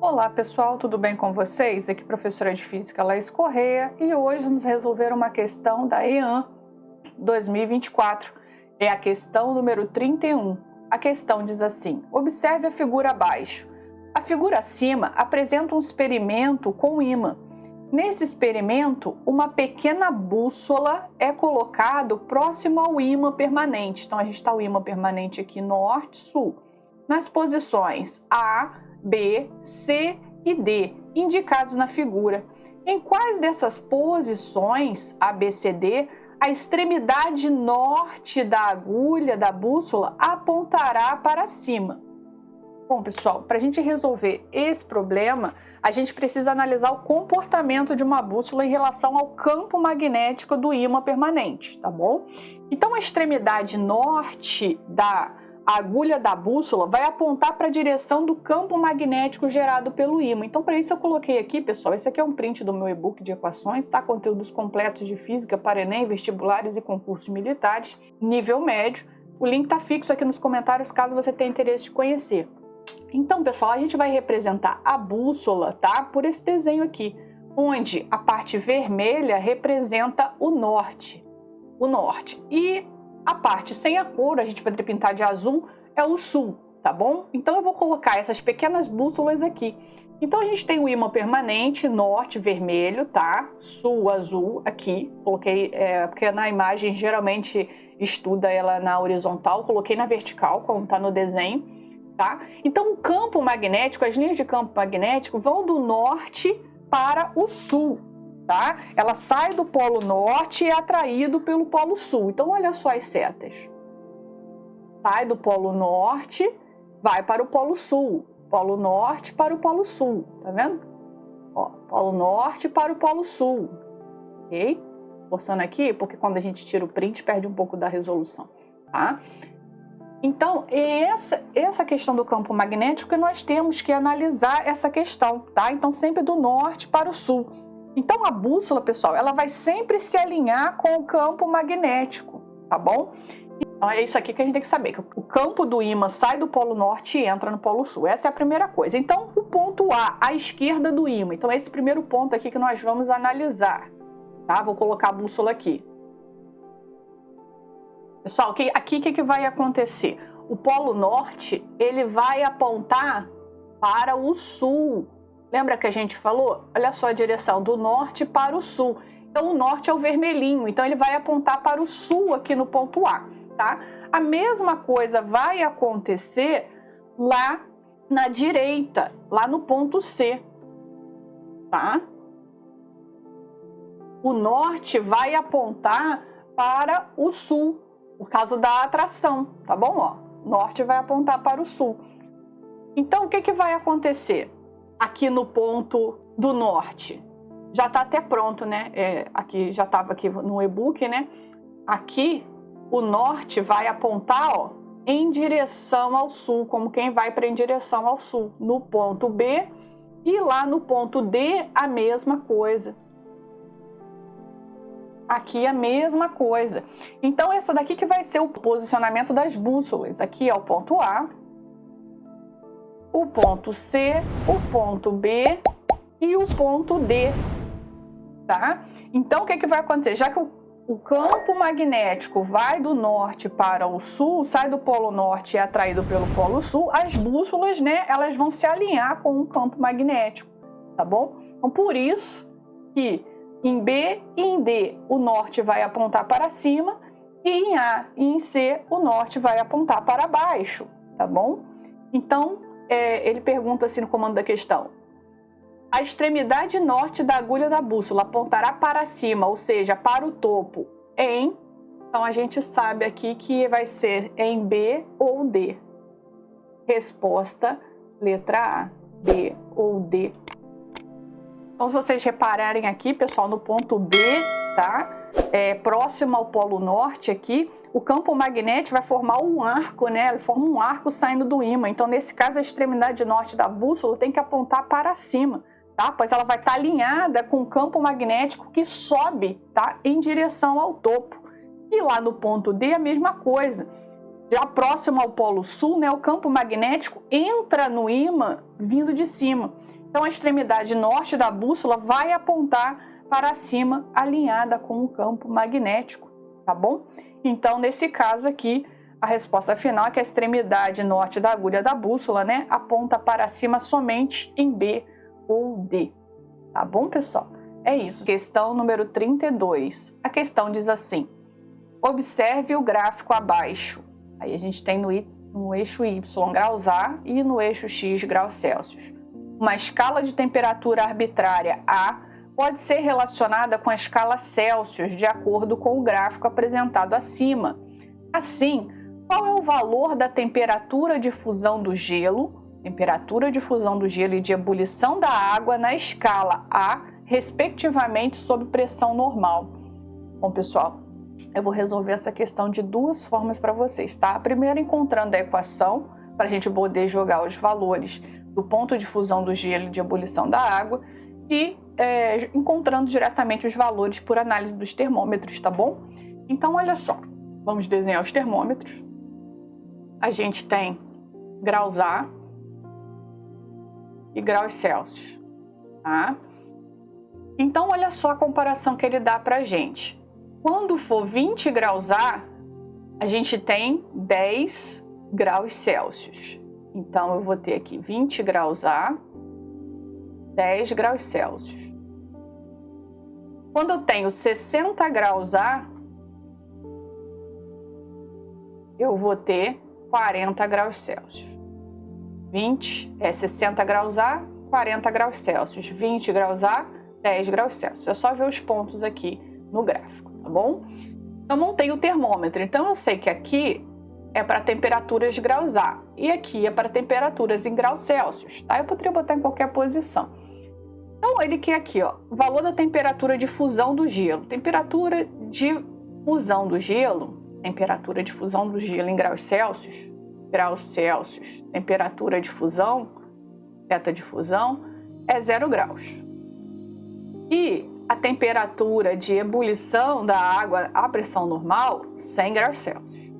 Olá pessoal, tudo bem com vocês? Aqui professora de Física Laís Correia e hoje vamos resolver uma questão da EAN 2024. É a questão número 31. A questão diz assim: observe a figura abaixo. A figura acima apresenta um experimento com ímã. Nesse experimento, uma pequena bússola é colocado próximo ao ímã permanente. Então a gente está o ímã permanente aqui norte, sul. Nas posições A, B, C e D, indicados na figura. Em quais dessas posições, A, B, C, D, a extremidade norte da agulha da bússola apontará para cima? Bom, pessoal, para a gente resolver esse problema, a gente precisa analisar o comportamento de uma bússola em relação ao campo magnético do ímã permanente, tá bom? Então, a extremidade norte da agulha da bússola vai apontar para a direção do campo magnético gerado pelo ímã. Então, para isso eu coloquei aqui, pessoal, esse aqui é um print do meu e-book de equações, tá? Conteúdos completos de física para Enem, vestibulares e concursos militares, nível médio. O link tá fixo aqui nos comentários, caso você tenha interesse de conhecer. Então, pessoal, a gente vai representar a bússola, tá? Por esse desenho aqui, onde a parte vermelha representa o norte. E a parte sem a cor, a gente poderia pintar de azul, é o sul, tá bom? Então eu vou colocar essas pequenas bússolas aqui. Então a gente tem o ímã permanente, norte, vermelho, tá? Sul, azul, aqui. Coloquei, porque na imagem geralmente estuda ela na horizontal, coloquei na vertical, como tá no desenho, tá? Então o campo magnético, as linhas de campo magnético vão do norte para o sul. Tá? Ela sai do polo norte e é atraído pelo polo sul. Então, olha só as setas. Sai do polo norte, vai para o polo sul. Polo norte para o polo sul. Tá vendo? Ó, polo norte para o polo sul. Ok? Forçando aqui, porque quando a gente tira o print, perde um pouco da resolução. Tá? Então, essa questão do campo magnético, nós temos que analisar essa questão. Tá? Então, sempre do norte para o sul. Então, a bússola, pessoal, ela vai sempre se alinhar com o campo magnético, tá bom? Então, é isso aqui que a gente tem que saber, que o campo do ímã sai do polo norte e entra no polo sul. Essa é a primeira coisa. Então, o ponto A, à esquerda do ímã. Então, é esse primeiro ponto aqui que nós vamos analisar, tá? Vou colocar a bússola aqui. Pessoal, aqui o que vai acontecer? O polo norte, ele vai apontar para o sul. Lembra que a gente falou? Olha só a direção, do norte para o sul. Então, o norte é o vermelhinho, então ele vai apontar para o sul aqui no ponto A, tá? A mesma coisa vai acontecer lá na direita, lá no ponto C, tá? O norte vai apontar para o sul, por causa da atração, tá bom? Ó, norte vai apontar para o sul. Então, o que vai acontecer? Aqui no ponto do norte, já está até pronto, né? Aqui já estava aqui no e-book, né? Aqui o norte vai apontar, ó, em direção ao sul, como quem vai em direção ao sul, no ponto B, e lá no ponto D a mesma coisa. Aqui a mesma coisa. Então essa daqui que vai ser o posicionamento das bússolas. Aqui é o ponto A, o ponto C, o ponto B e o ponto D, tá? Então, o que vai acontecer? Já que o campo magnético vai do norte para o sul, sai do polo norte e é atraído pelo polo sul, as bússolas, né, elas vão se alinhar com o campo magnético, tá bom? Então, por isso que em B e em D o norte vai apontar para cima e em A e em C o norte vai apontar para baixo, tá bom? Então, ele pergunta assim no comando da questão: a extremidade norte da agulha da bússola apontará para cima, ou seja, para o topo, em... Então, a gente sabe aqui que vai ser em B ou D. Resposta, letra A, B ou D. Então, se vocês repararem aqui, pessoal, no ponto B, tá? Próximo ao polo norte aqui, o campo magnético vai formar um arco, né? Ele forma um arco saindo do ímã. Então, nesse caso, a extremidade norte da bússola tem que apontar para cima, tá? Pois ela vai estar alinhada com o campo magnético que sobe, tá? Em direção ao topo. E lá no ponto D, a mesma coisa. Já próximo ao polo sul, né? O campo magnético entra no ímã vindo de cima. Então, a extremidade norte da bússola vai apontar para cima, alinhada com o campo magnético, tá bom? Então, nesse caso aqui, a resposta final é que a extremidade norte da agulha da bússola, né, aponta para cima somente em B ou D. Tá bom, pessoal? É isso. Questão número 32. A questão diz assim: observe o gráfico abaixo. Aí a gente tem no eixo Y graus A e no eixo X graus Celsius. Uma escala de temperatura arbitrária A pode ser relacionada com a escala Celsius de acordo com o gráfico apresentado acima. Assim, qual é o valor da temperatura de fusão do gelo, e de ebulição da água na escala A, respectivamente, sob pressão normal? Bom, pessoal, eu vou resolver essa questão de duas formas para vocês, tá? A primeira, encontrando a equação, para a gente poder jogar os valores do ponto de fusão do gelo e de ebulição da água, e encontrando diretamente os valores por análise dos termômetros, tá bom? Então, olha só, vamos desenhar os termômetros. A gente tem graus A e graus Celsius, tá? Então, olha só a comparação que ele dá para a gente. Quando for 20 graus A, a gente tem 10 graus Celsius. Então, eu vou ter aqui 20 graus A, 10 graus Celsius. Quando eu tenho 60 graus A, eu vou ter 40 graus Celsius. 60 graus A, 40 graus Celsius. 20 graus A, 10 graus Celsius. É só ver os pontos aqui no gráfico, tá bom? Eu montei o termômetro, então eu sei que aqui é para temperaturas de graus A e aqui é para temperaturas em graus Celsius, tá? Eu poderia botar em qualquer posição. Então, ele quer aqui, ó, o valor da temperatura de fusão do gelo. Temperatura de fusão do gelo em graus Celsius, temperatura de fusão, θ de fusão, é 0 graus. E a temperatura de ebulição da água à pressão normal, 100 graus Celsius.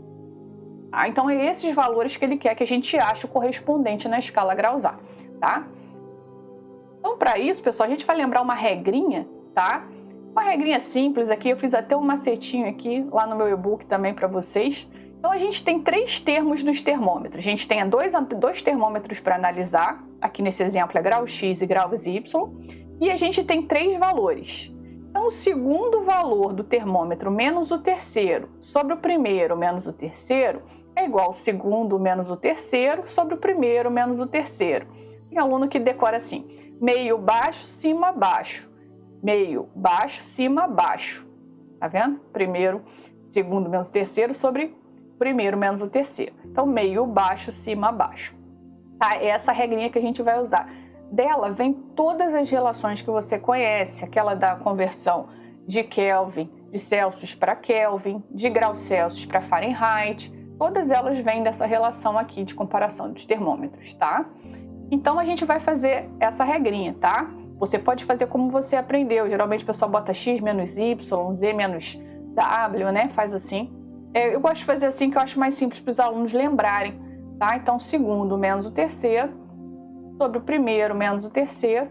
Tá? Então, é esses valores que ele quer que a gente ache o correspondente na escala graus A, tá? Então, para isso, pessoal, a gente vai lembrar uma regrinha, tá? Uma regrinha simples aqui, eu fiz até um macetinho aqui, lá no meu e-book também para vocês. Então, a gente tem 3 termos nos termômetros. A gente tem dois termômetros para analisar, aqui nesse exemplo é grau X e graus Y, e a gente tem 3 valores. Então, o segundo valor do termômetro menos o terceiro sobre o primeiro menos o terceiro é igual ao segundo menos o terceiro sobre o primeiro menos o terceiro. Tem aluno que decora assim: meio baixo, cima, baixo. Meio baixo, cima, baixo. Tá vendo? Primeiro, segundo menos o terceiro sobre primeiro menos o terceiro. Então, meio baixo, cima, baixo. Tá? É essa regrinha que a gente vai usar. Dela vem todas as relações que você conhece, aquela da conversão de Kelvin, de Celsius para Kelvin, de graus Celsius para Fahrenheit. Todas elas vêm dessa relação aqui de comparação dos termômetros, tá? Então, a gente vai fazer essa regrinha, tá? Você pode fazer como você aprendeu. Geralmente, o pessoal bota X menos Y, Z menos W, né? Faz assim. Eu gosto de fazer assim, que eu acho mais simples para os alunos lembrarem, tá? Então, segundo menos o terceiro sobre o primeiro menos o terceiro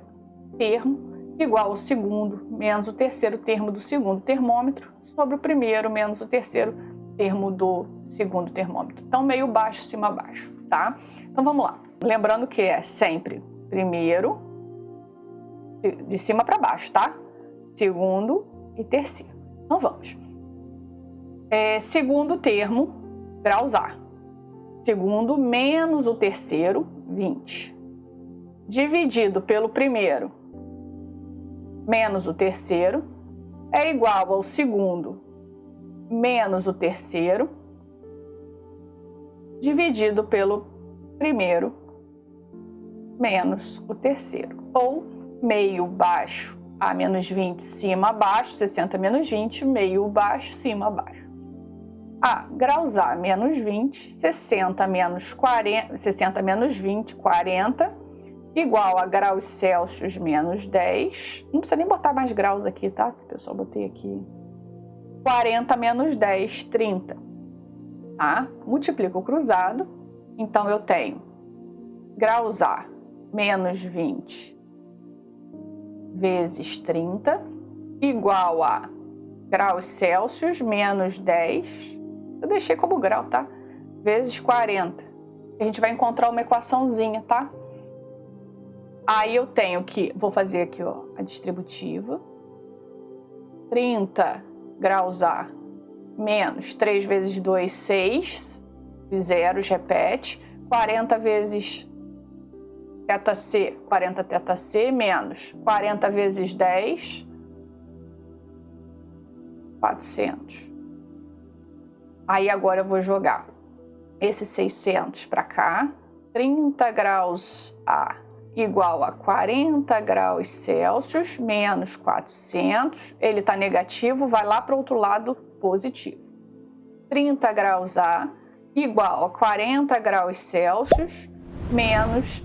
termo, igual ao segundo menos o terceiro termo do segundo termômetro sobre o primeiro menos o terceiro termo do segundo termômetro. Então, meio baixo, cima, baixo, tá? Então, vamos lá. Lembrando que é sempre primeiro, de cima para baixo, tá? Segundo e terceiro. Então, vamos. Segundo termo, graus A. Segundo menos o terceiro, 20. Dividido pelo primeiro menos o terceiro é igual ao segundo menos o terceiro dividido pelo primeiro menos o terceiro. Ou meio baixo A menos 20, cima, baixo, 60 menos 20, meio baixo, cima, baixo. Graus A menos 20, 60 menos 20, 40, igual a graus Celsius menos 10. Não precisa nem botar mais graus aqui, tá? Pessoal, botei aqui. 40 menos 10, 30. Tá? Multiplico o cruzado. Então, eu tenho graus A menos 20 vezes 30 igual a graus Celsius menos 10, eu deixei como grau, tá? Vezes 40. A gente vai encontrar uma equaçãozinha, tá? Aí eu tenho que, vou fazer aqui, ó, a distributiva. 30 graus A menos 3 vezes 2, 6, zeros, repete. 40 vezes θc, 40 θc, menos 40 vezes 10, 400. Aí agora eu vou jogar esse 600 para cá. 30 graus A igual a 40 graus Celsius menos 400. Ele está negativo, vai lá para o outro lado positivo. 30 graus A igual a 40 graus Celsius menos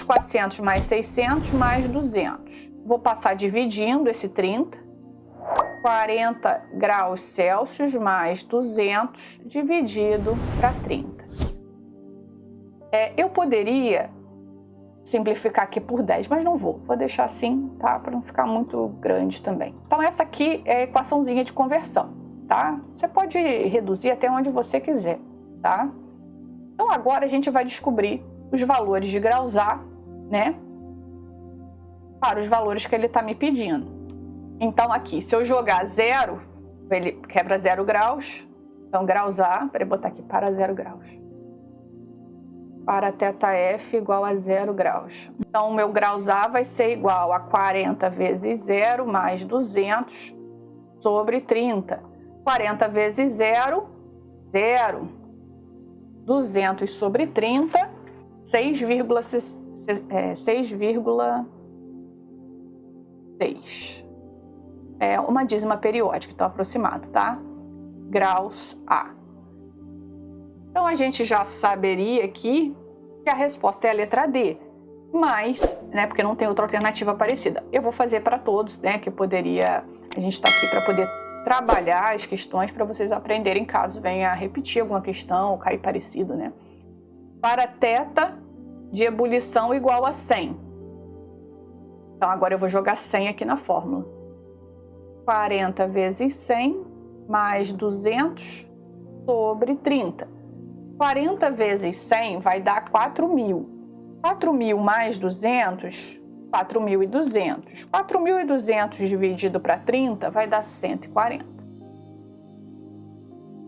400 mais 600 mais 200. Vou passar dividindo esse 30. 40 graus Celsius mais 200 dividido para 30. Eu poderia simplificar aqui por 10, mas não vou. Vou deixar assim, tá? Para não ficar muito grande também. Então essa aqui é a equaçãozinha de conversão, tá? Você pode reduzir até onde você quiser, tá? Então agora a gente vai descobrir os valores de graus A, né? Para os valores que ele está me pedindo. Então aqui, se eu jogar 0, ele quebra 0 graus. Então graus A, para botar aqui para 0 graus. Para θf igual a 0 graus. Então o meu graus A vai ser igual a 40 vezes 0 mais 200 sobre 30. 40 vezes 0, 0. 200 sobre 30, 6,6. É uma dízima periódica, então aproximado, tá? Graus A. Então a gente já saberia aqui que a resposta é a letra D, mas, né, porque não tem outra alternativa parecida. Eu vou fazer para todos, né, que poderia, a gente está aqui para poder trabalhar as questões para vocês aprenderem caso venha a repetir alguma questão ou cair parecido, né? Para θ de ebulição igual a 100. Então agora eu vou jogar 100 aqui na fórmula. 40 vezes 100 mais 200 sobre 30. 40 vezes 100 vai dar 4.000. 4.000 mais 200, 4.200. 4.200 dividido para 30 vai dar 140.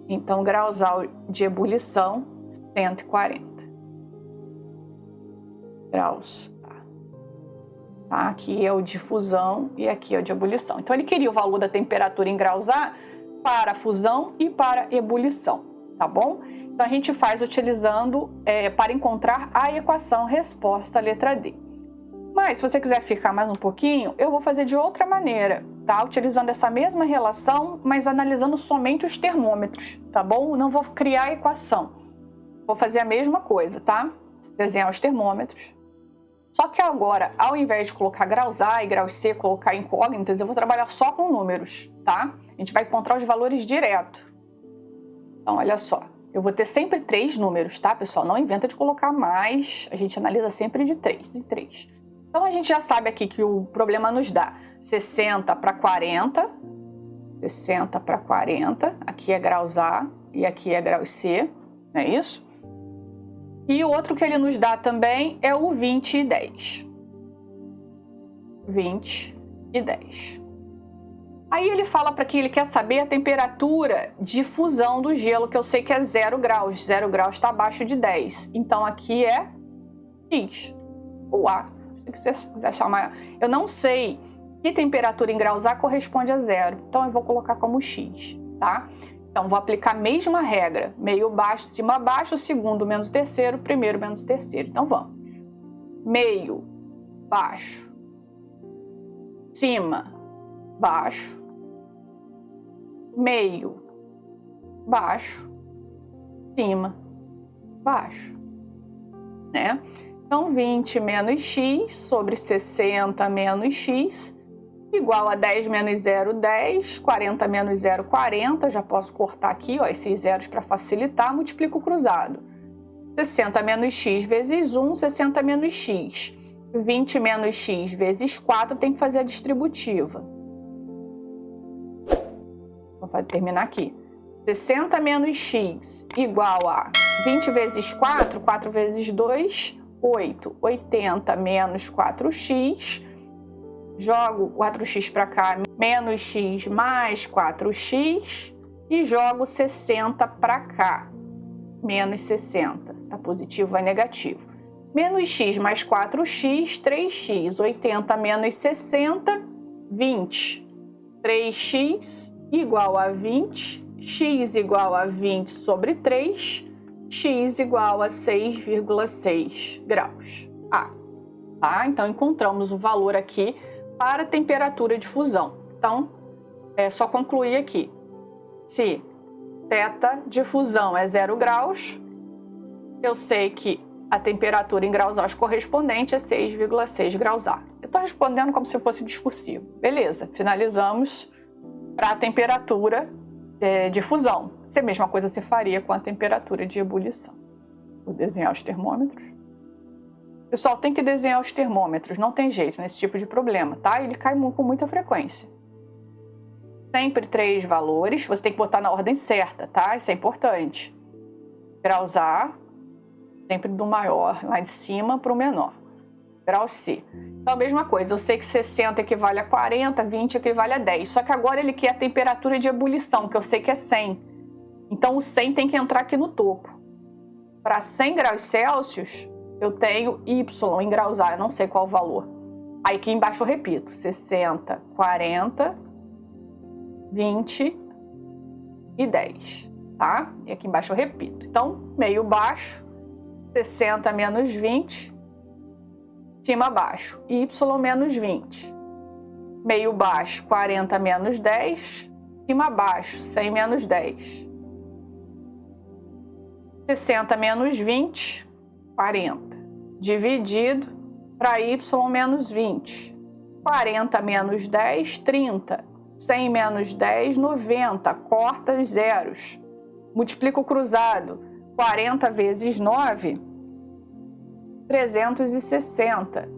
Então, graus A de ebulição, 140 graus. Tá? Aqui é o de fusão e aqui é o de ebulição. Então, ele queria o valor da temperatura em graus A para fusão e para ebulição, tá bom? Então, a gente faz utilizando para encontrar a equação resposta letra D. Mas, se você quiser ficar mais um pouquinho, eu vou fazer de outra maneira, tá? Utilizando essa mesma relação, mas analisando somente os termômetros, tá bom? Não vou criar a equação. Vou fazer a mesma coisa, tá? Desenhar os termômetros. Só que agora, ao invés de colocar graus A e graus C, colocar incógnitas, eu vou trabalhar só com números, tá? A gente vai encontrar os valores direto. Então, olha só. Eu vou ter sempre 3 números, tá, pessoal? Não inventa de colocar mais. A gente analisa sempre de 3 em 3. Então, a gente já sabe aqui que o problema nos dá 60 para 40. 60 para 40. Aqui é graus A e aqui é graus C, não é isso? E o outro que ele nos dá também é o 20 e 10. 20 e 10. Aí ele fala para que ele quer saber a temperatura de fusão do gelo, que eu sei que é 0 graus. 0 graus está abaixo de 10. Então aqui é X, ou A, se você quiser chamar. Eu não sei que temperatura em graus A corresponde a 0. Então eu vou colocar como X, tá? Então, vou aplicar a mesma regra, meio baixo, cima baixo, segundo menos terceiro, primeiro menos terceiro. Então, vamos. Meio, baixo, cima, baixo, meio, baixo, cima, baixo, né? Então, 20 menos x sobre 60 menos x igual a 10 menos 0, 10, 40 menos 0, 40. Já posso cortar aqui, ó, esses zeros para facilitar. Multiplico o cruzado. 60 menos x vezes 1, 60 menos x. 20 menos x vezes 4, tem que fazer a distributiva. Vou terminar aqui. 60 menos x igual a 20 vezes 4, 4 vezes 2, 8. 80 menos 4x, jogo 4x para cá, menos x mais 4x, e jogo 60 para cá, menos 60. Tá positivo, vai negativo. Menos x mais 4x, 3x. 80 menos 60, 20. 3x igual a 20, x igual a 20 sobre 3, x igual a 6,6 graus. Tá? Então, encontramos o valor aqui para a temperatura de fusão. Então, é só concluir aqui. Se θ de fusão é 0 graus, eu sei que a temperatura em graus Celsius correspondente é 6,6 graus A. Eu estou respondendo como se fosse discursivo. Beleza, finalizamos para a temperatura de fusão. Se a mesma coisa se faria com a temperatura de ebulição. Vou desenhar os termômetros. Pessoal, tem que desenhar os termômetros, não tem jeito nesse tipo de problema, tá? Ele cai com muita frequência. Sempre 3 valores, você tem que botar na ordem certa, tá? Isso é importante. Graus A, sempre do maior lá de cima para o menor. Grau C. Então, a mesma coisa, eu sei que 60 equivale a 40, 20 equivale a 10. Só que agora ele quer a temperatura de ebulição, que eu sei que é 100. Então, o 100 tem que entrar aqui no topo. Para 100 graus Celsius, eu tenho Y em graus A, eu não sei qual o valor. Aí aqui embaixo eu repito, 60, 40, 20 e 10, tá? E aqui embaixo eu repito. Então, meio baixo, 60 menos 20, cima baixo, y menos 20. Meio baixo, 40 menos 10, cima baixo, 100 menos 10. 60 menos 20, 40. Dividido para y menos 20. 40 menos 10, 30. 100 menos 10, 90. Corta os zeros. Multiplica o cruzado. 40 vezes 9, 360.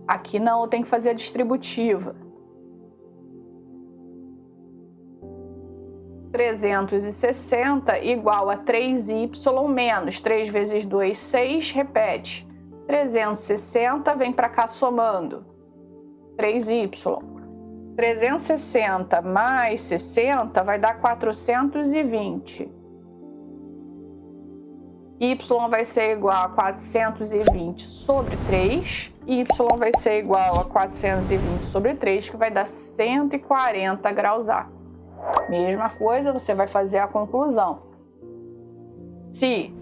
Aqui não, eu tenho que fazer a distributiva. 360 igual a 3y menos 3 vezes 2, 6, repete. 360 vem para cá somando. 3y. 360 mais 60 vai dar 420. Y vai ser igual a 420 sobre 3. Y vai ser igual a 420 sobre 3, que vai dar 140 graus A. Mesma coisa, você vai fazer a conclusão. Se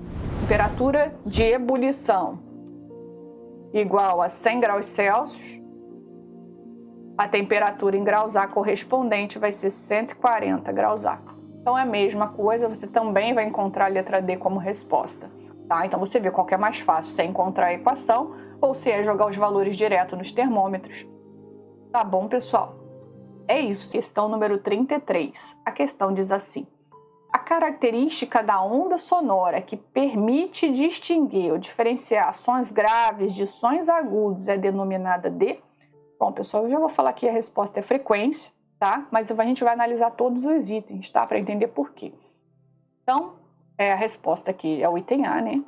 temperatura de ebulição igual a 100 graus Celsius, a temperatura em graus A correspondente vai ser 140 graus A. Então é a mesma coisa, você também vai encontrar a letra D como resposta. Tá? Então você vê qual que é mais fácil, se é encontrar a equação ou se é jogar os valores direto nos termômetros. Tá bom, pessoal? É isso. Questão número 33. A questão diz assim: a característica da onda sonora que permite distinguir ou diferenciar sons graves de sons agudos é denominada de... Bom, pessoal, eu já vou falar aqui, a resposta é frequência, tá? Mas a gente vai analisar todos os itens, tá? Para entender por quê. Então, a resposta aqui é o item A, né?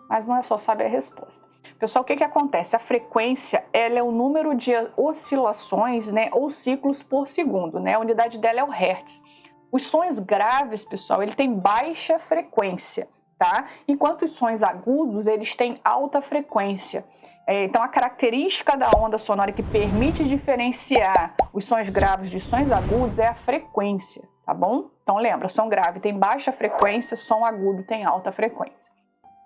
Mas não é só saber a resposta. Pessoal, o que acontece? A frequência, ela é o número de oscilações, né, ou ciclos por segundo, né? A unidade dela é o hertz. Os sons graves, pessoal, ele tem baixa frequência, tá? Enquanto os sons agudos, eles têm alta frequência. Então, a característica da onda sonora que permite diferenciar os sons graves de sons agudos é a frequência, tá bom? Então, lembra, som grave tem baixa frequência, som agudo tem alta frequência.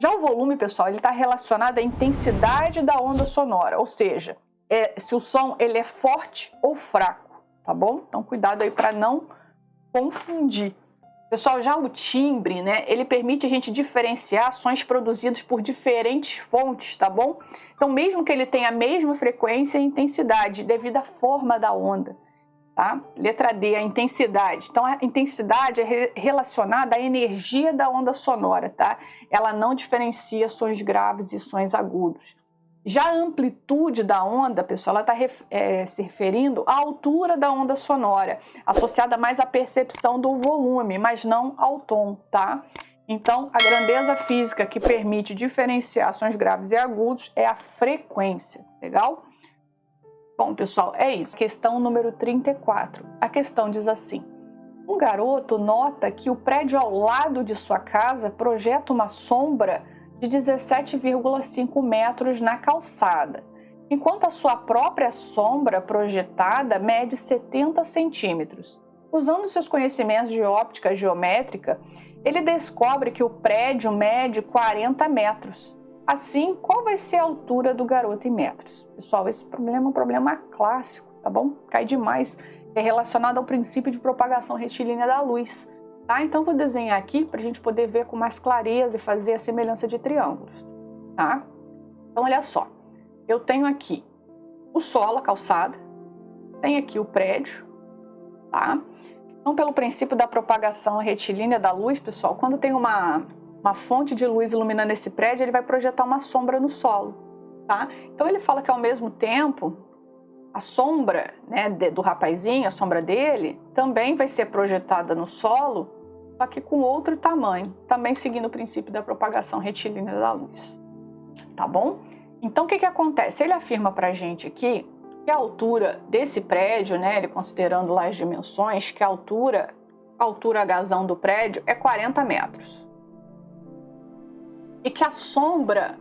Já o volume, pessoal, ele está relacionado à intensidade da onda sonora, ou seja, se o som ele é forte ou fraco, tá bom? Então, cuidado aí para não confundir. Pessoal, já o timbre, né, ele permite a gente diferenciar sons produzidos por diferentes fontes, tá bom? Então, mesmo que ele tenha a mesma frequência e intensidade, devido à forma da onda, tá? Letra D, a intensidade. Então, a intensidade é relacionada à energia da onda sonora, tá? Ela não diferencia sons graves e sons agudos. Já a amplitude da onda, pessoal, ela está se referindo à altura da onda sonora, associada mais à percepção do volume, mas não ao tom, tá? Então, a grandeza física que permite diferenciar sons graves e agudos é a frequência, legal? Bom, pessoal, é isso. Questão número 34. A questão diz assim: um garoto nota que o prédio ao lado de sua casa projeta uma sombra de 17,5 metros na calçada, enquanto a sua própria sombra projetada mede 70 centímetros. Usando seus conhecimentos de óptica geométrica, ele descobre que o prédio mede 40 metros. Assim, qual vai ser a altura do garoto em metros? Pessoal, esse problema é um problema clássico, tá bom? Cai demais. É relacionado ao princípio de propagação retilínea da luz. Tá? Então, vou desenhar aqui para a gente poder ver com mais clareza e fazer a semelhança de triângulos. Tá? Então, olha só. Eu tenho aqui o solo, a calçada. Tenho aqui o prédio. Tá? Então, pelo princípio da propagação retilínea da luz, pessoal, quando tem uma fonte de luz iluminando esse prédio, ele vai projetar uma sombra no solo. Tá? Então, ele fala que, ao mesmo tempo, a sombra, né, do rapazinho, a sombra dele, também vai ser projetada no solo, só que com outro tamanho, também seguindo o princípio da propagação retilínea da luz. Tá bom? Então, o que acontece? Ele afirma pra gente aqui que a altura desse prédio, né, ele considerando lá as dimensões, que a altura H do prédio é 40 metros. E que a sombra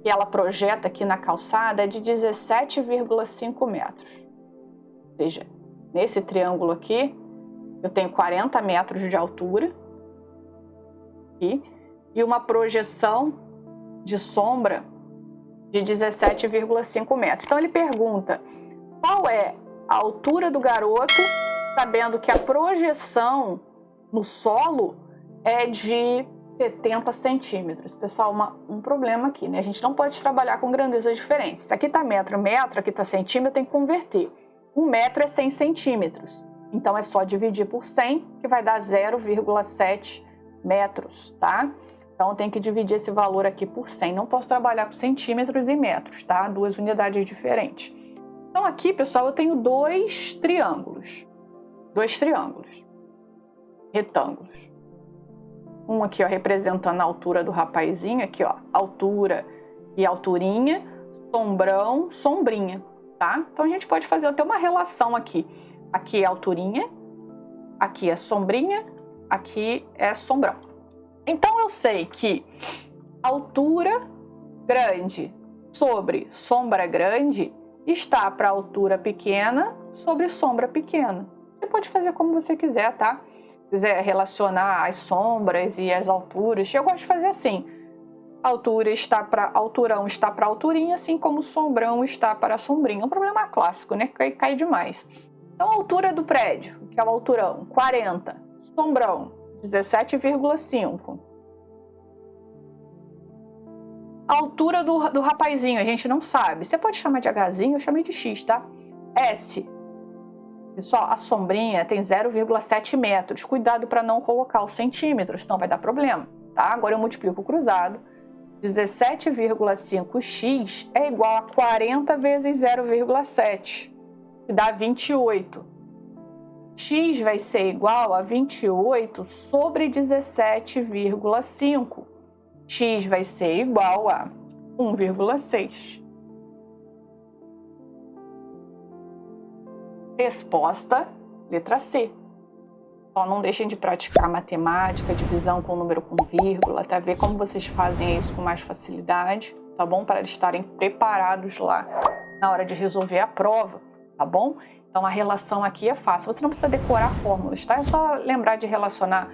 que ela projeta aqui na calçada é de 17,5 metros. Ou seja, nesse triângulo aqui, eu tenho 40 metros de altura aqui, e uma projeção de sombra de 17,5 metros. Então ele pergunta qual é a altura do garoto, sabendo que a projeção no solo é de 70 centímetros. Pessoal, um problema aqui, né? A gente não pode trabalhar com grandezas diferentes. Se aqui está metro, aqui está centímetro, tem que converter. 1 metro é 100 centímetros. Então, é só dividir por 100, que vai dar 0,7 metros, tá? Então, eu tenho que dividir esse valor aqui por 100. Não posso trabalhar com centímetros e metros, tá? Duas unidades diferentes. Então, aqui, pessoal, eu tenho dois triângulos. Retângulos. Um aqui, ó, representando a altura do rapazinho, aqui, ó, altura e alturinha, sombrão, sombrinha, tá? Então, a gente pode fazer até uma relação aqui. Aqui é alturinha, aqui é sombrinha, aqui é sombrão. Então, eu sei que altura grande sobre sombra grande está para altura pequena sobre sombra pequena. Você pode fazer como você quiser, tá? Se quiser relacionar as sombras e as alturas, eu gosto de fazer assim. Alturão está para alturinha, assim como sombrão está para sombrinha. É um problema clássico, né? Cai demais. Então, a altura do prédio, que é o alturão, 40. Sombrão, 17,5. A altura do rapazinho, a gente não sabe. Você pode chamar de Hzinho, eu chamei de X, tá? S. Pessoal, a sombrinha tem 0,7 metros. Cuidado para não colocar os centímetros, senão vai dar problema, tá? Agora eu multiplico o cruzado. 17,5x é igual a 40 vezes 0,7, que dá 28. X vai ser igual a 28 sobre 17,5. X vai ser igual a 1,6. Resposta, letra C. Só não deixem de praticar matemática, divisão com número com vírgula, até ver como vocês fazem isso com mais facilidade, tá bom? Para estarem preparados lá na hora de resolver a prova, tá bom? Então, a relação aqui é fácil. Você não precisa decorar fórmulas, tá? É só lembrar de relacionar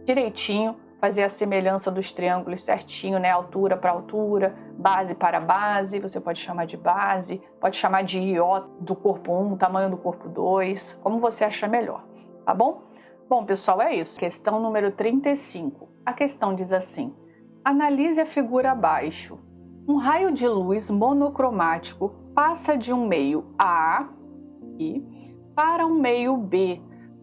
direitinho, fazer a semelhança dos triângulos certinho, né? Altura para altura, base para base. Você pode chamar de base, pode chamar de IO do corpo 1, tamanho do corpo 2, como você achar melhor, tá bom? Bom, pessoal, é isso. Questão número 35. A questão diz assim: analise a figura abaixo. Um raio de luz monocromático passa de um meio A para um meio B,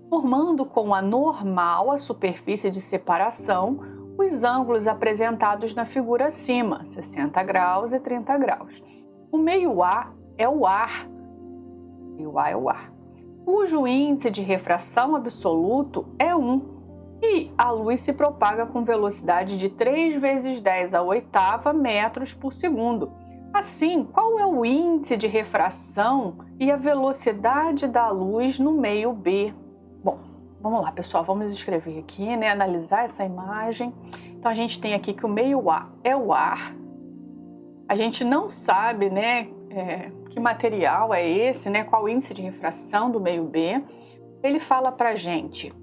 formando com a normal a superfície de separação, os ângulos apresentados na figura acima, 60 graus e 30 graus. O meio A é o ar, cujo índice de refração absoluto é 1, e a luz se propaga com velocidade de 3 vezes 10 à oitava metros por segundo. Assim, qual é o índice de refração e a velocidade da luz no meio B? Bom, vamos lá, pessoal, vamos escrever aqui, né, analisar essa imagem. Então, a gente tem aqui que o meio A é o ar. A gente não sabe, né, que material é esse, né, qual o índice de refração do meio B. Ele fala pra gente,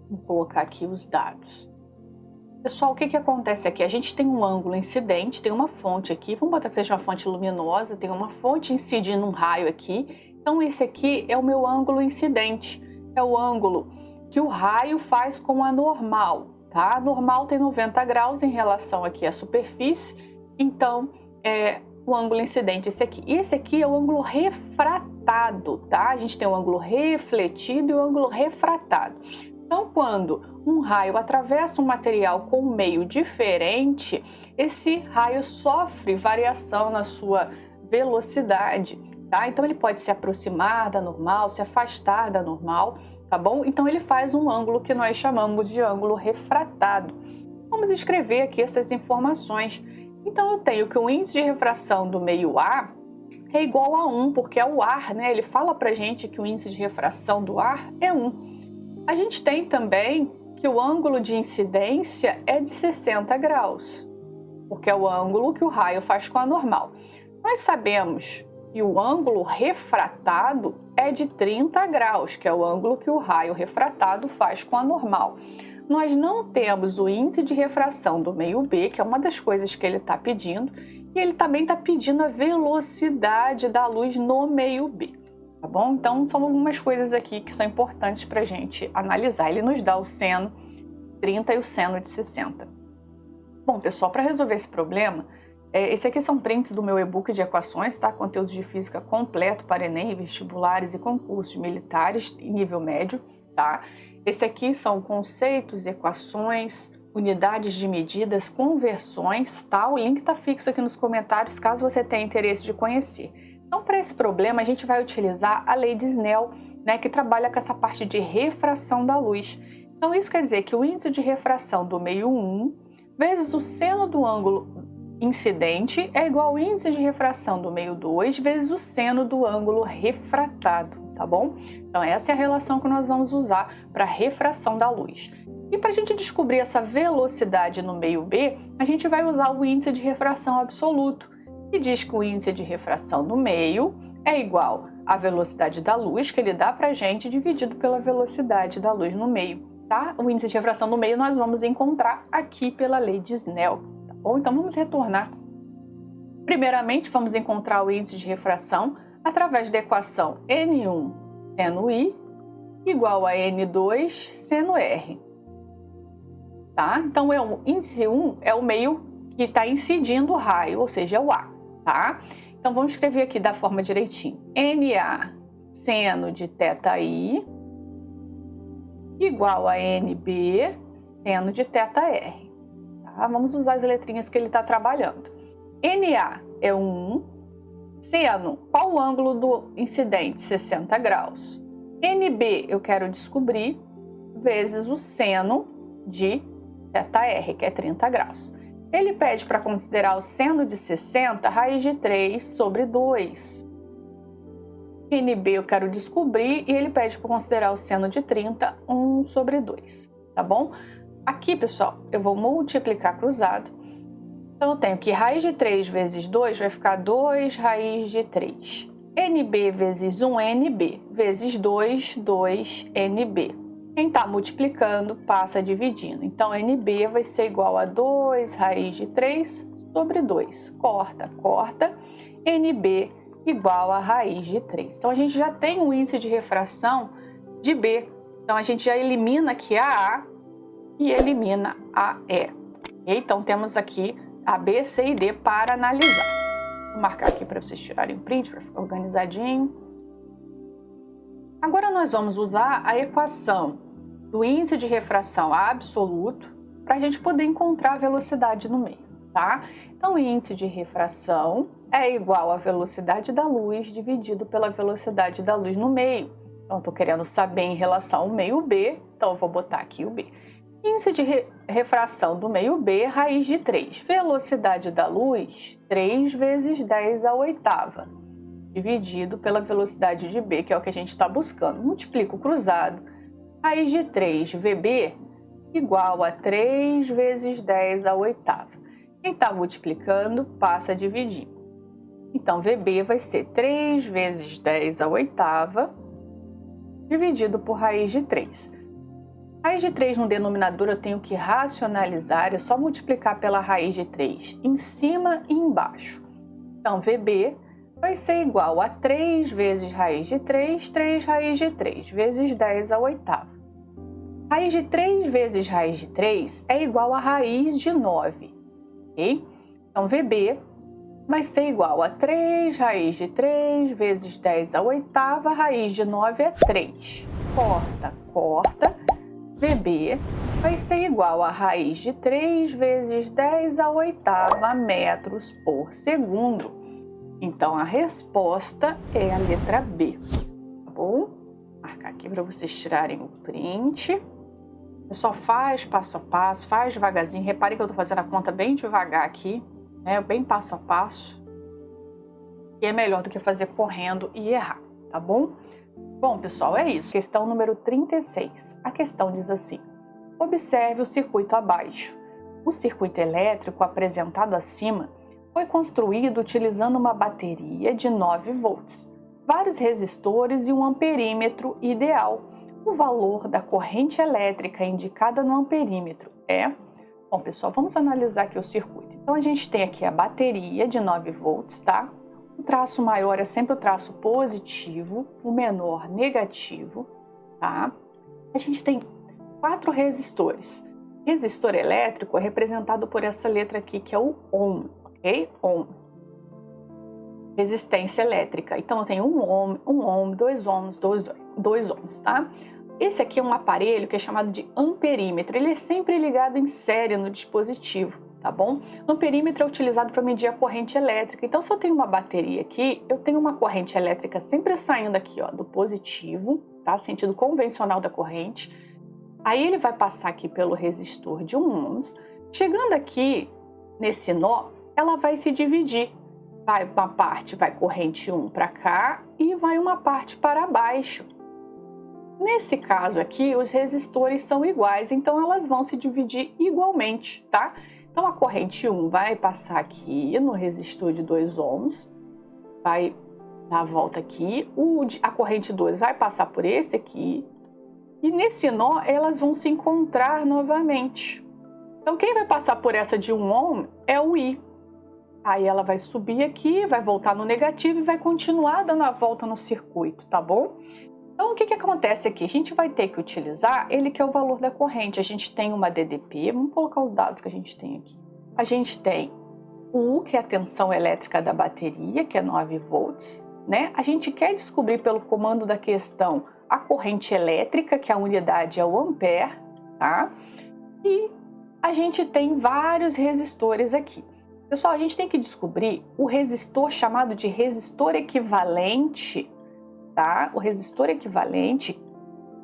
vou colocar aqui os dados. Pessoal, o que acontece aqui? A gente tem um ângulo incidente, tem uma fonte aqui, vamos botar que seja uma fonte luminosa, tem uma fonte incidindo um raio aqui. Então, esse aqui é o meu ângulo incidente, é o ângulo que o raio faz com a normal, tá? A normal tem 90 graus em relação aqui à superfície, então, o ângulo incidente esse aqui. E esse aqui é o ângulo refratado, tá? A gente tem o ângulo refletido e o ângulo refratado. Então, quando um raio atravessa um material com um meio diferente, esse raio sofre variação na sua velocidade, tá? Então, ele pode se aproximar da normal, se afastar da normal, tá bom? Então, ele faz um ângulo que nós chamamos de ângulo refratado. Vamos escrever aqui essas informações. Então, eu tenho que o índice de refração do meio A é igual a 1, porque é o ar, né? Ele fala pra gente que o índice de refração do ar é 1. A gente tem também que o ângulo de incidência é de 60 graus, porque é o ângulo que o raio faz com a normal. Nós sabemos que o ângulo refratado é de 30 graus, que é o ângulo que o raio refratado faz com a normal. Nós não temos o índice de refração do meio B, que é uma das coisas que ele está pedindo, e ele também está pedindo a velocidade da luz no meio B. Tá bom? Então, são algumas coisas aqui que são importantes para a gente analisar. Ele nos dá o seno 30 e o seno de 60. Bom, pessoal, para resolver esse problema, esse aqui são prints do meu e-book de equações, tá? Conteúdo de física completo para Enem, vestibulares e concursos militares em nível médio, tá? Esse aqui são conceitos, equações, unidades de medidas, conversões, tá? O link está fixo aqui nos comentários, caso você tenha interesse de conhecer. Então, para esse problema, a gente vai utilizar a lei de Snell, né, que trabalha com essa parte de refração da luz. Então, isso quer dizer que o índice de refração do meio 1 vezes o seno do ângulo incidente é igual ao índice de refração do meio 2 vezes o seno do ângulo refratado, tá bom? Então, essa é a relação que nós vamos usar para a refração da luz. E para a gente descobrir essa velocidade no meio B, a gente vai usar o índice de refração absoluto, que diz que o índice de refração no meio é igual à velocidade da luz, que ele dá para a gente, dividido pela velocidade da luz no meio, tá? O índice de refração no meio nós vamos encontrar aqui pela lei de Snell, tá bom? Então, vamos retornar. Primeiramente, vamos encontrar o índice de refração através da equação N1 seno I igual a N2 seno R, tá? Então, o índice 1 é o meio que está incidindo o raio, ou seja, é o A. Tá? Então, vamos escrever aqui da forma direitinho. NA seno de θI igual a NB seno de θR. Tá? Vamos usar as letrinhas que ele está trabalhando. NA é 1, seno, qual o ângulo do incidente? 60 graus. NB eu quero descobrir, vezes o seno de θR, que é 30 graus. Ele pede para considerar o seno de 60, raiz de 3 sobre 2. NB eu quero descobrir e ele pede para considerar o seno de 30, 1 sobre 2, tá bom? Aqui, pessoal, eu vou multiplicar cruzado. Então, eu tenho que raiz de 3 vezes 2 vai ficar 2 raiz de 3. NB vezes 1, NB, vezes 2, 2 NB. Quem está multiplicando passa dividindo. Então, NB vai ser igual a 2 raiz de 3 sobre 2. Corta, corta. NB igual a raiz de 3. Então, a gente já tem um índice de refração de B. Então, a gente já elimina aqui a A e elimina a E. Então, temos aqui a B, C e D para analisar. Vou marcar aqui para vocês tirarem o print, para ficar organizadinho. Agora nós vamos usar a equação do índice de refração absoluto para a gente poder encontrar a velocidade no meio, tá? Então, o índice de refração é igual à velocidade da luz dividido pela velocidade da luz no meio. Então, eu estou querendo saber em relação ao meio B, então eu vou botar aqui o B. Índice de refração do meio B, raiz de 3. Velocidade da luz, 3 vezes 10 à oitava, dividido pela velocidade de B, que é o que a gente está buscando. Multiplico o cruzado. Raiz de 3, VB, igual a 3 vezes 10 à oitava. Quem está multiplicando, passa a dividir. Então, VB vai ser 3 vezes 10 à oitava, dividido por raiz de 3. Raiz de 3 no denominador eu tenho que racionalizar, é só multiplicar pela raiz de 3, em cima e embaixo. Então, VB vai ser igual a 3 vezes raiz de 3, 3 raiz de 3, vezes 10 à oitava. Raiz de 3 vezes raiz de 3 é igual a raiz de 9, ok? Então, VB vai ser igual a 3 raiz de 3 vezes 10 à oitava, raiz de 9 é 3. Corta, corta. VB vai ser igual a raiz de 3 vezes 10 à oitava metros por segundo. Então, a resposta é a letra B, tá bom? Vou marcar aqui para vocês tirarem o print. Só faz passo a passo, faz devagarzinho. Reparem que eu estou fazendo a conta bem devagar aqui, né? Bem passo a passo. E é melhor do que fazer correndo e errar, tá bom? Bom, pessoal, é isso. Questão número 36. A questão diz assim: observe o circuito abaixo. O circuito elétrico apresentado acima foi construído utilizando uma bateria de 9 volts, vários resistores e um amperímetro ideal. O valor da corrente elétrica indicada no amperímetro é... Bom, pessoal, vamos analisar aqui o circuito. Então, a gente tem aqui a bateria de 9 volts, tá? O traço maior é sempre o traço positivo, o menor negativo, tá? A gente tem 4 resistores. Resistor elétrico é representado por essa letra aqui, que é o ohm, ok? Ohm. Resistência elétrica. Então, eu tenho 1 ohm, 2 ohms, 2 ohms, tá? Esse aqui é um aparelho que é chamado de amperímetro. Ele é sempre ligado em série no dispositivo, tá bom? O amperímetro é utilizado para medir a corrente elétrica. Então, se eu tenho uma bateria aqui, eu tenho uma corrente elétrica sempre saindo aqui, ó, do positivo, tá? Sentido convencional da corrente. Aí ele vai passar aqui pelo resistor de 1 ohms. Chegando aqui nesse nó, ela vai se dividir. Vai uma parte, vai corrente 1 para cá e vai uma parte para baixo. Nesse caso aqui, os resistores são iguais, então elas vão se dividir igualmente, tá? Então, a corrente 1 vai passar aqui no resistor de 2 ohms, vai dar a volta aqui, a corrente 2 vai passar por esse aqui, e nesse nó elas vão se encontrar novamente. Então, quem vai passar por essa de 1 ohm é o I. Aí ela vai subir aqui, vai voltar no negativo e vai continuar dando a volta no circuito, tá bom? Então, o que acontece aqui? A gente vai ter que utilizar ele que é o valor da corrente. A gente tem uma DDP, vamos colocar os dados que a gente tem aqui. A gente tem o U, que é a tensão elétrica da bateria, que é 9 volts, né? A gente quer descobrir pelo comando da questão a corrente elétrica, que a unidade é o ampere, tá? E a gente tem vários resistores aqui. Pessoal, a gente tem que descobrir o resistor chamado de resistor equivalente, tá? O resistor equivalente,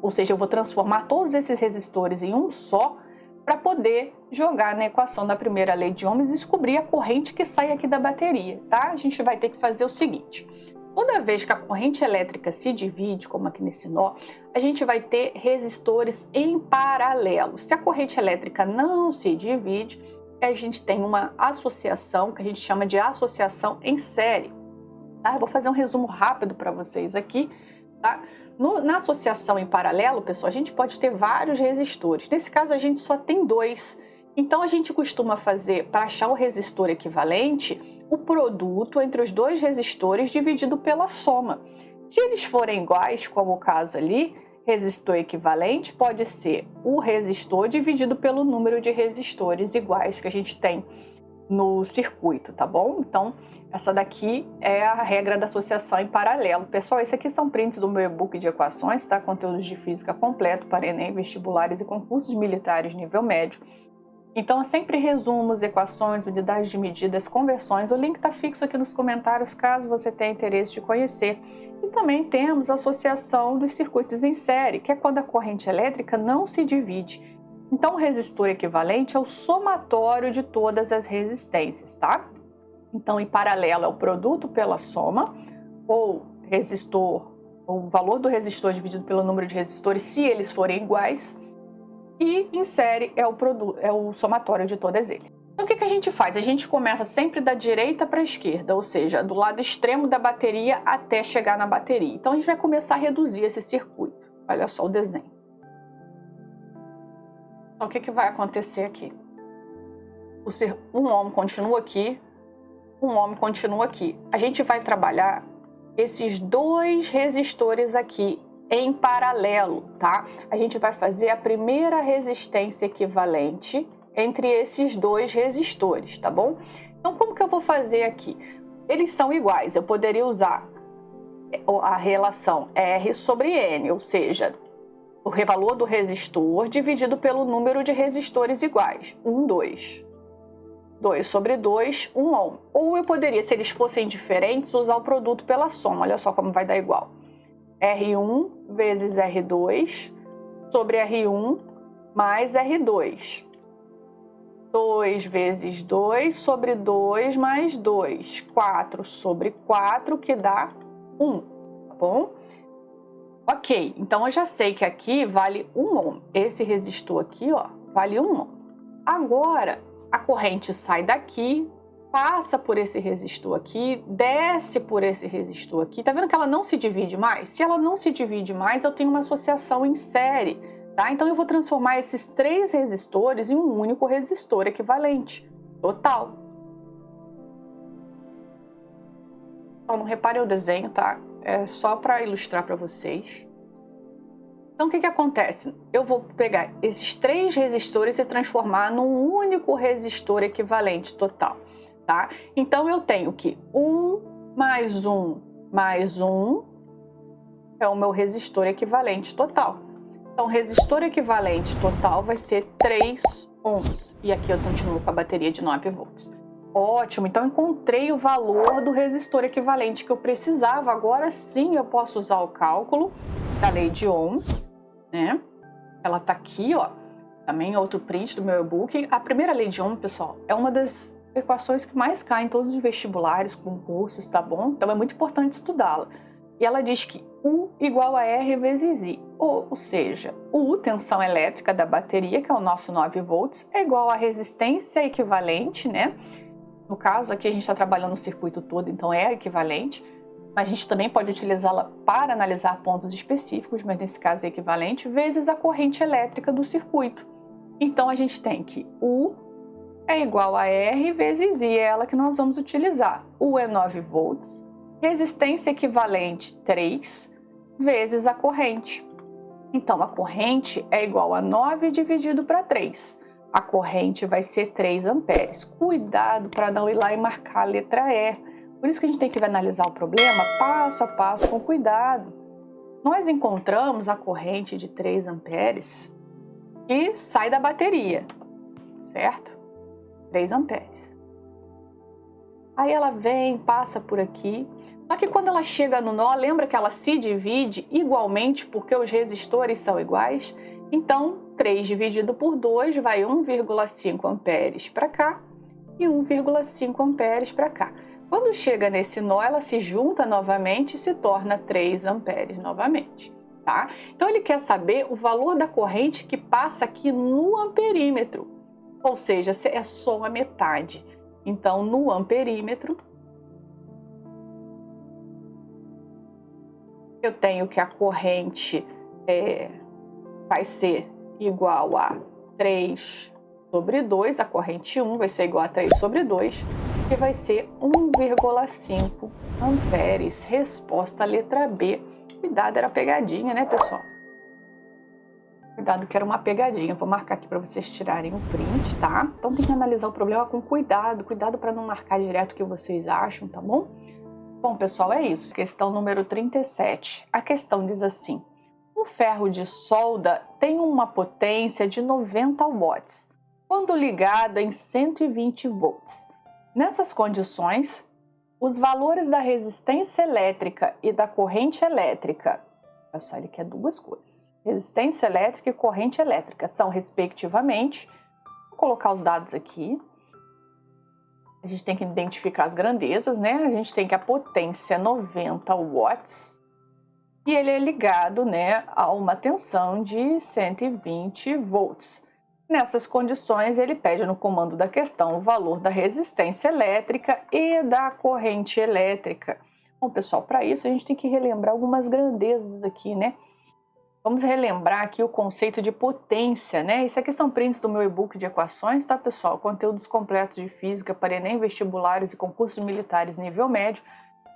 ou seja, eu vou transformar todos esses resistores em um só para poder jogar na equação da primeira lei de Ohm e descobrir a corrente que sai aqui da bateria, tá? A gente vai ter que fazer o seguinte: toda vez que a corrente elétrica se divide, como aqui nesse nó, a gente vai ter resistores em paralelo. Se a corrente elétrica não se divide, a gente tem uma associação que a gente chama de associação em série. Tá? Eu vou fazer um resumo rápido para vocês aqui, tá? Na associação em paralelo, pessoal, a gente pode ter vários resistores. Nesse caso, a gente só tem 2. Então, a gente costuma fazer, para achar o resistor equivalente, o produto entre os 2 resistores dividido pela soma. Se eles forem iguais, como o caso ali, resistor equivalente pode ser o resistor dividido pelo número de resistores iguais que a gente tem no circuito, tá bom? Então, essa daqui é a regra da associação em paralelo. Pessoal, esse aqui são prints do meu e-book de equações, tá? Conteúdos de física completo para Enem, vestibulares e concursos militares nível médio. Então, eu sempre resumo as equações, unidades de medidas, conversões. O link está fixo aqui nos comentários, caso você tenha interesse de conhecer. E também temos a associação dos circuitos em série, que é quando a corrente elétrica não se divide. Então, o resistor equivalente é o somatório de todas as resistências, tá? Então, em paralelo é o produto pela soma, ou resistor, o valor do resistor dividido pelo número de resistores, se eles forem iguais. E em série é o somatório de todas eles. Então, o que a gente faz? A gente começa sempre da direita para a esquerda, ou seja, do lado extremo da bateria até chegar na bateria. Então, a gente vai começar a reduzir esse circuito. Olha só o desenho. Então, o que vai acontecer aqui? Um ohm continua aqui, um ohm continua aqui. A gente vai trabalhar esses dois resistores aqui em paralelo, tá? A gente vai fazer a primeira resistência equivalente entre esses dois resistores, tá bom? Então, como que eu vou fazer aqui? Eles são iguais, eu poderia usar a relação R sobre N, ou seja, o valor do resistor dividido pelo número de resistores iguais, 1, 2. 2 sobre 2, 1 ohm. Ou eu poderia, se eles fossem diferentes, usar o produto pela soma, olha só como vai dar igual. R1 vezes R2 sobre R1 mais R2. 2 vezes 2 sobre 2 mais 2. 4 sobre 4, que dá 1, tá bom? Ok, então eu já sei que aqui vale 1 ohm. Esse resistor aqui, ó, vale 1 ohm. Agora, a corrente sai daqui, passa por esse resistor aqui, desce por esse resistor aqui. Tá vendo que ela não se divide mais? Se ela não se divide mais, eu tenho uma associação em série, tá? Então, eu vou transformar esses 3 resistores em um único resistor equivalente, total. Então, não reparem o desenho, tá? É só para ilustrar para vocês. Então, o que acontece? Eu vou pegar esses 3 resistores e transformar num único resistor equivalente total. Tá? Então, eu tenho que 1 mais 1 mais 1 é o meu resistor equivalente total. Então, o resistor equivalente total vai ser 3 ohms. E aqui eu continuo com a bateria de 9 volts. Ótimo, então encontrei o valor do resistor equivalente que eu precisava. Agora sim eu posso usar o cálculo da lei de Ohm, né? Ela está aqui, ó. Também outro print do meu e-book. A primeira lei de Ohm, pessoal, é uma das equações que mais caem em todos os vestibulares, concursos, tá bom? Então é muito importante estudá-la. E ela diz que U igual a R vezes I, ou seja, U, tensão elétrica da bateria, que é o nosso 9 volts, é igual a resistência equivalente, né? No caso aqui a gente está trabalhando o circuito todo, então é equivalente, mas a gente também pode utilizá-la para analisar pontos específicos, mas nesse caso é equivalente, vezes a corrente elétrica do circuito. Então a gente tem que U é igual a R vezes I, é ela que nós vamos utilizar. U é 9 volts, resistência equivalente 3, vezes a corrente. Então, a corrente é igual a 9 dividido para 3. A corrente vai ser 3 amperes. Cuidado para não ir lá e marcar a letra E. Por isso que a gente tem que analisar o problema passo a passo, com cuidado. Nós encontramos a corrente de 3 amperes que sai da bateria, certo? 3 amperes. Aí ela vem, passa por aqui. Só que quando ela chega no nó, lembra que ela se divide igualmente porque os resistores são iguais? Então, 3 dividido por 2 vai 1,5 amperes para cá e 1,5 amperes para cá. Quando chega nesse nó, ela se junta novamente e se torna 3 amperes novamente. Tá? Então, ele quer saber o valor da corrente que passa aqui no amperímetro. Ou seja, é só a metade. Então, no amperímetro, eu tenho que a corrente vai ser igual a 3 sobre 2, a corrente 1 vai ser igual a 3 sobre 2, que vai ser 1,5 amperes. Resposta letra B. Cuidado, era pegadinha, né, pessoal? Cuidado que era uma pegadinha. Vou marcar aqui para vocês tirarem o print, tá? Então tem que analisar o problema com cuidado. Cuidado para não marcar direto o que vocês acham, tá bom? Bom, pessoal, é isso. Questão número 37. A questão diz assim: um ferro de solda tem uma potência de 90 watts. quando ligado em 120 volts. Nessas condições, os valores da resistência elétrica e da corrente elétrica, olha só, ele quer duas coisas, resistência elétrica e corrente elétrica, são respectivamente, vou colocar os dados aqui, a gente tem que identificar as grandezas, né? A gente tem que a potência é 90 watts e ele é ligado, né, a uma tensão de 120 volts. Nessas condições, ele pede no comando da questão o valor da resistência elétrica e da corrente elétrica. Bom, pessoal, para isso a gente tem que relembrar algumas grandezas aqui, né? Vamos relembrar aqui o conceito de potência, né? Isso aqui são prints do meu e-book de equações, tá, pessoal? Conteúdos completos de física para Enem, vestibulares e concursos militares nível médio,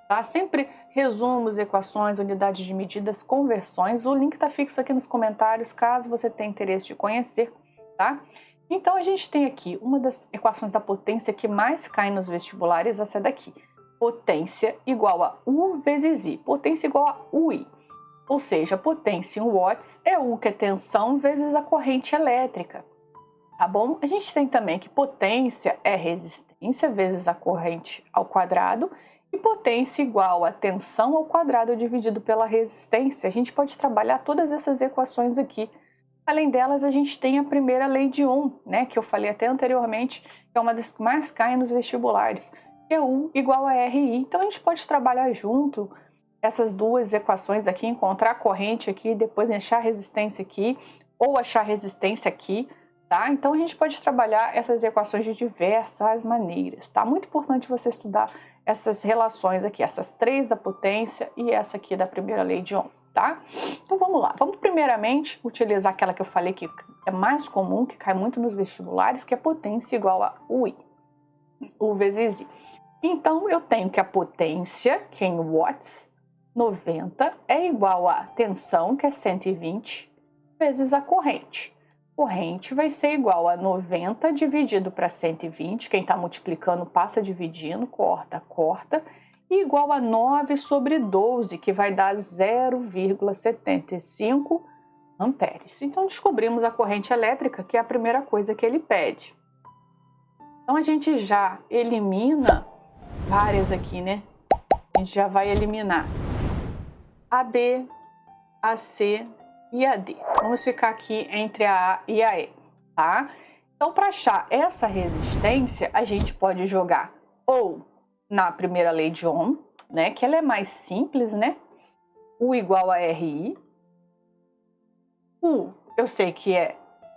tá? Sempre resumos, equações, unidades de medidas, conversões. O link tá fixo aqui nos comentários, caso você tenha interesse de conhecer, tá? Então, a gente tem aqui uma das equações da potência que mais cai nos vestibulares, essa daqui. Potência igual a U vezes I. Potência igual a UI. Ou seja, a potência em watts é U, que é tensão, vezes a corrente elétrica. Tá bom? A gente tem também que potência é resistência vezes a corrente ao quadrado e potência igual a tensão ao quadrado dividido pela resistência. A gente pode trabalhar todas essas equações aqui. Além delas, a gente tem a primeira lei de Ohm, né, que eu falei até anteriormente, que é uma das que mais caem nos vestibulares, que é U igual a RI. Então, a gente pode trabalhar junto essas duas equações aqui, encontrar a corrente aqui, depois achar a resistência aqui, ou achar a resistência aqui, tá? Então, a gente pode trabalhar essas equações de diversas maneiras, tá? Muito importante você estudar essas relações aqui, essas três da potência e essa aqui da primeira lei de Ohm, tá? Então, vamos lá. Vamos primeiramente utilizar aquela que eu falei que é mais comum, que cai muito nos vestibulares, que é potência igual a UI, U vezes I. Então, eu tenho que a potência, que é em watts, 90 é igual a tensão, que é 120, vezes a corrente. Corrente vai ser igual a 90 dividido para 120, quem está multiplicando passa dividindo, corta, corta, e igual a 9 sobre 12, que vai dar 0,75 amperes. Então, descobrimos a corrente elétrica, que é a primeira coisa que ele pede. Então, a gente já elimina várias aqui, né? A gente já vai eliminar AB, AC e AD. Vamos ficar aqui entre a A e a E, tá? Então, para achar essa resistência, a gente pode jogar ou na primeira lei de Ohm, né? Que ela é mais simples, né? U igual a RI. U, eu sei que é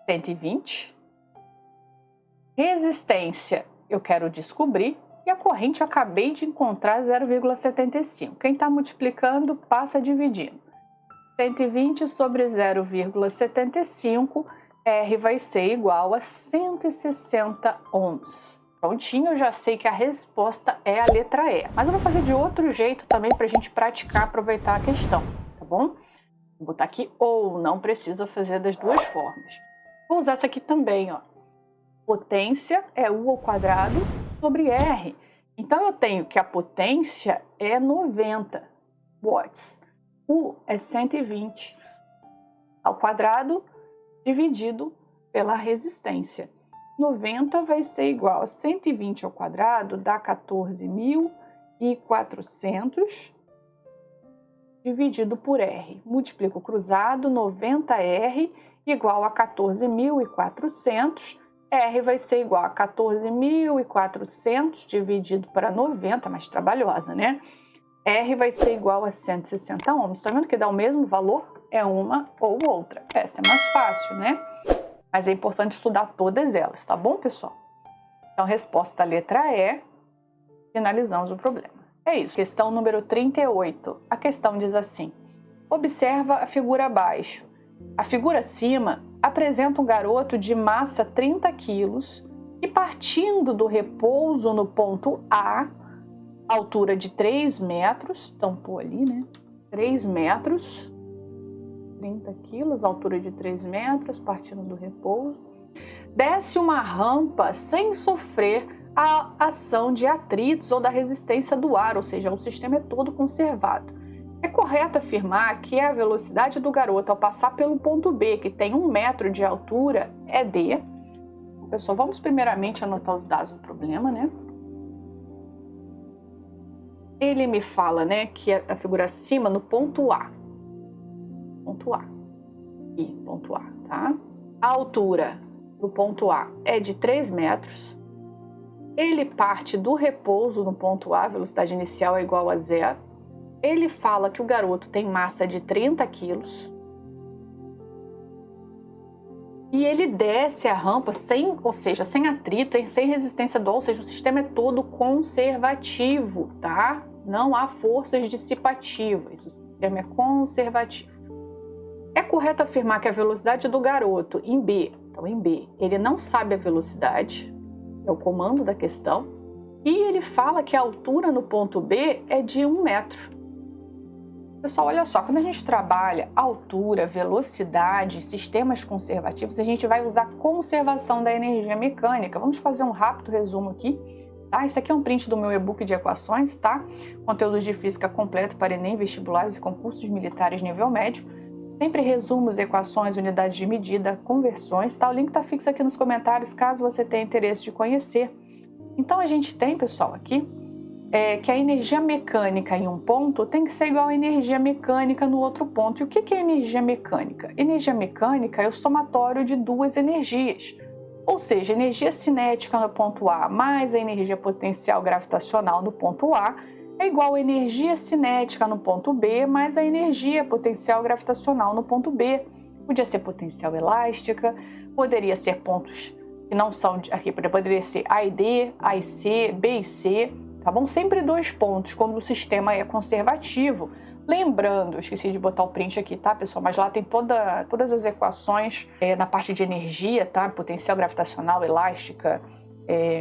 120. Resistência, eu quero descobrir. E a corrente eu acabei de encontrar 0,75. Quem está multiplicando, passa dividindo. 120 sobre 0,75, R vai ser igual a 160 ohms. Prontinho, eu já sei que a resposta é a letra E. Mas eu vou fazer de outro jeito também para a gente praticar, aproveitar a questão, tá bom? Vou botar aqui ou, não precisa fazer das duas formas. Vou usar essa aqui também, ó. Potência é U ao quadrado sobre R. Então, eu tenho que a potência é 90 watts. U é 120 ao quadrado dividido pela resistência. 90 vai ser igual a 120 ao quadrado, dá 14.400 dividido por R. Multiplico cruzado, 90R igual a 14.400. R vai ser igual a 14.400 dividido para 90, mais trabalhosa, né? R vai ser igual a 160 ohms. Tá vendo que dá o mesmo valor? É uma ou outra. Essa é mais fácil, né? Mas é importante estudar todas elas, tá bom, pessoal? Então, resposta da letra E. Finalizamos o problema. É isso. Questão número 38. A questão diz assim: observa a figura abaixo. A figura acima apresenta um garoto de massa 30 quilos e partindo do repouso no ponto A, altura de 3 metros, então pô ali, né? 3 metros, 30 quilos, altura de 3 metros, partindo do repouso, desce uma rampa sem sofrer a ação de atritos ou da resistência do ar, ou seja, o sistema é todo conservado. É correto afirmar que a velocidade do garoto ao passar pelo ponto B, que tem 1 metro de altura, é D. Pessoal, vamos primeiramente anotar os dados do problema, né? Ele me fala, né, que a figura acima no ponto A. Ponto A. E ponto A, tá? A altura do ponto A é de 3 metros. Ele parte do repouso no ponto A, a velocidade inicial é igual a 0. Ele fala que o garoto tem massa de 30 quilos. E ele desce a rampa sem atrito, sem resistência do ar, ou seja, o sistema é todo conservativo, tá? Não há forças dissipativas, o sistema é conservativo. É correto afirmar que a velocidade do garoto em B, então em B, ele não sabe a velocidade, é o comando da questão, e ele fala que a altura no ponto B é de 1 metro. Pessoal, olha só, quando a gente trabalha altura, velocidade, sistemas conservativos, a gente vai usar conservação da energia mecânica. Vamos fazer um rápido resumo aqui, tá? Isso aqui é um print do meu e-book de equações, tá? Conteúdos de física completo para Enem, vestibulares e concursos militares nível médio. Sempre resumos, equações, unidades de medida, conversões, tá? O link tá fixo aqui nos comentários, caso você tenha interesse de conhecer. Então, a gente tem, pessoal, aqui, que a energia mecânica em um ponto tem que ser igual à energia mecânica no outro ponto. E o que é energia mecânica? Energia mecânica é o somatório de duas energias. Ou seja, energia cinética no ponto A mais a energia potencial gravitacional no ponto A é igual a energia cinética no ponto B mais a energia potencial gravitacional no ponto B. Podia ser potencial elástica, poderia ser pontos que não são aqui, poderia ser A e D, A e C, B e C. Tá bom? Sempre 2 pontos quando o sistema é conservativo. Lembrando, eu esqueci de botar o print aqui, tá, pessoal? Mas lá tem todas as equações na parte de energia, tá? Potencial gravitacional, elástica,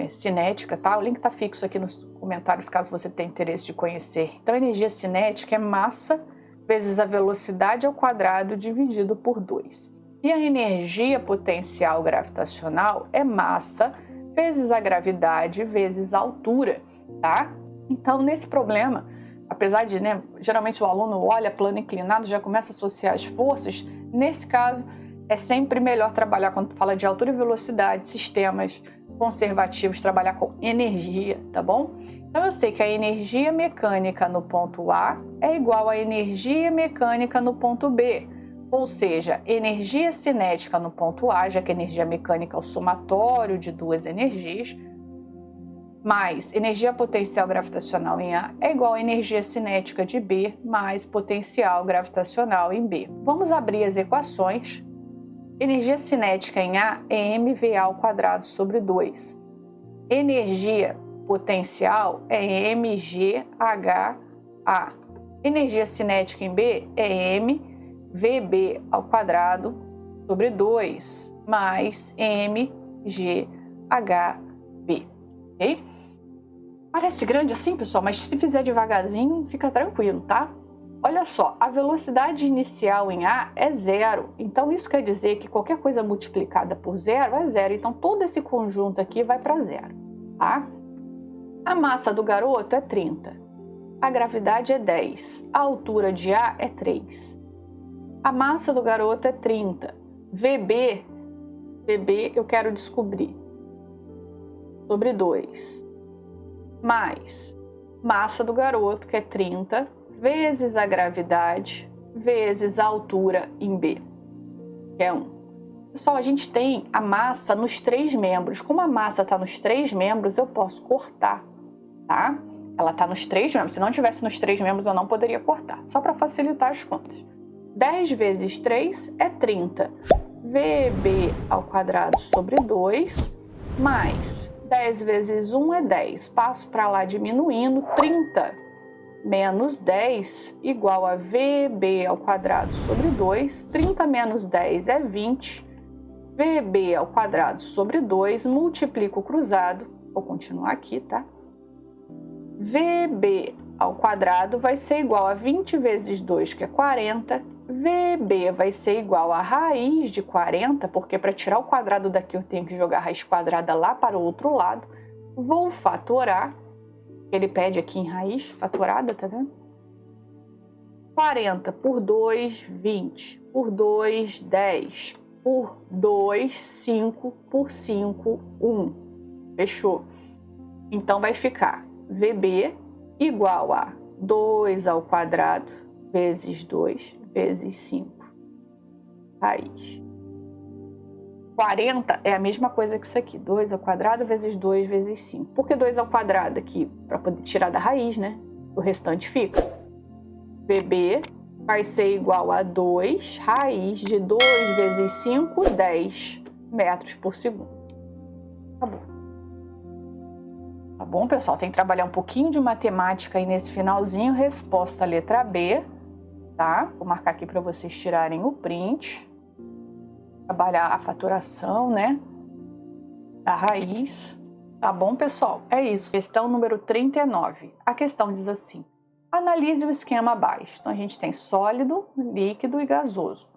cinética, tá? O link tá fixo aqui nos comentários, caso você tenha interesse de conhecer. Então, a energia cinética é massa vezes a velocidade ao quadrado dividido por 2. E a energia potencial gravitacional é massa vezes a gravidade vezes a altura. Tá? Então, nesse problema, apesar de, geralmente o aluno olha plano inclinado, já começa a associar as forças, nesse caso, é sempre melhor trabalhar, quando fala de altura e velocidade, sistemas conservativos, trabalhar com energia, tá bom? Então, eu sei que a energia mecânica no ponto A é igual à energia mecânica no ponto B, ou seja, energia cinética no ponto A, já que a energia mecânica é o somatório de duas energias, mais energia potencial gravitacional em A é igual a energia cinética de B mais potencial gravitacional em B. Vamos abrir as equações. Energia cinética em A é mva ao quadrado sobre 2. Energia potencial é mgha. Energia cinética em B é mvb ao quadrado sobre 2 mais mghb. Ok? Parece grande assim, pessoal, mas se fizer devagarzinho, fica tranquilo, tá? Olha só, a velocidade inicial em A é 0. Então, isso quer dizer que qualquer coisa multiplicada por 0 é 0. Então, todo esse conjunto aqui vai para 0, tá? A massa do garoto é 30. A gravidade é 10. A altura de A é 3. A massa do garoto é 30. VB eu quero descobrir. Sobre 2. Mais massa do garoto, que é 30, vezes a gravidade, vezes a altura em B, que é 1. Pessoal, a gente tem a massa nos 3 membros. Como a massa está nos 3 membros, eu posso cortar, tá? Ela está nos 3 membros. Se não tivesse nos 3 membros, eu não poderia cortar. Só para facilitar as contas. 10 vezes 3 é 30. VB ao quadrado sobre 2, mais 10 vezes 1 é 10. Passo para lá diminuindo. 30 menos 10 igual a VB ao quadrado sobre 2. 30 menos 10 é 20. VB ao quadrado sobre 2. Multiplico o cruzado. Vou continuar aqui, tá? VB ao quadrado vai ser igual a 20 vezes 2, que é 40. VB vai ser igual a raiz de 40, porque para tirar o quadrado daqui eu tenho que jogar a raiz quadrada lá para o outro lado. Vou fatorar. Ele pede aqui em raiz fatorada, tá vendo? 40 por 2, 20. Por 2, 10. por 2, 5 por 5, 1. Fechou? Então, vai ficar VB igual a 2 ao quadrado vezes 2 vezes 5 raiz. 40 é a mesma coisa que isso aqui, 2 ao quadrado vezes 2 vezes 5. Por que 2 ao quadrado aqui? Para poder tirar da raiz, né? O restante fica. VB vai ser igual a 2 raiz de 2 vezes 5, 10 metros por segundo. Acabou. Tá bom, pessoal? Tem que trabalhar um pouquinho de matemática aí nesse finalzinho. Resposta letra B, tá? Vou marcar aqui para vocês tirarem o print. Trabalhar a faturação, né? Da raiz. Tá bom, pessoal? É isso. Questão número 39. A questão diz assim: analise o esquema abaixo. Então, a gente tem sólido, líquido e gasoso.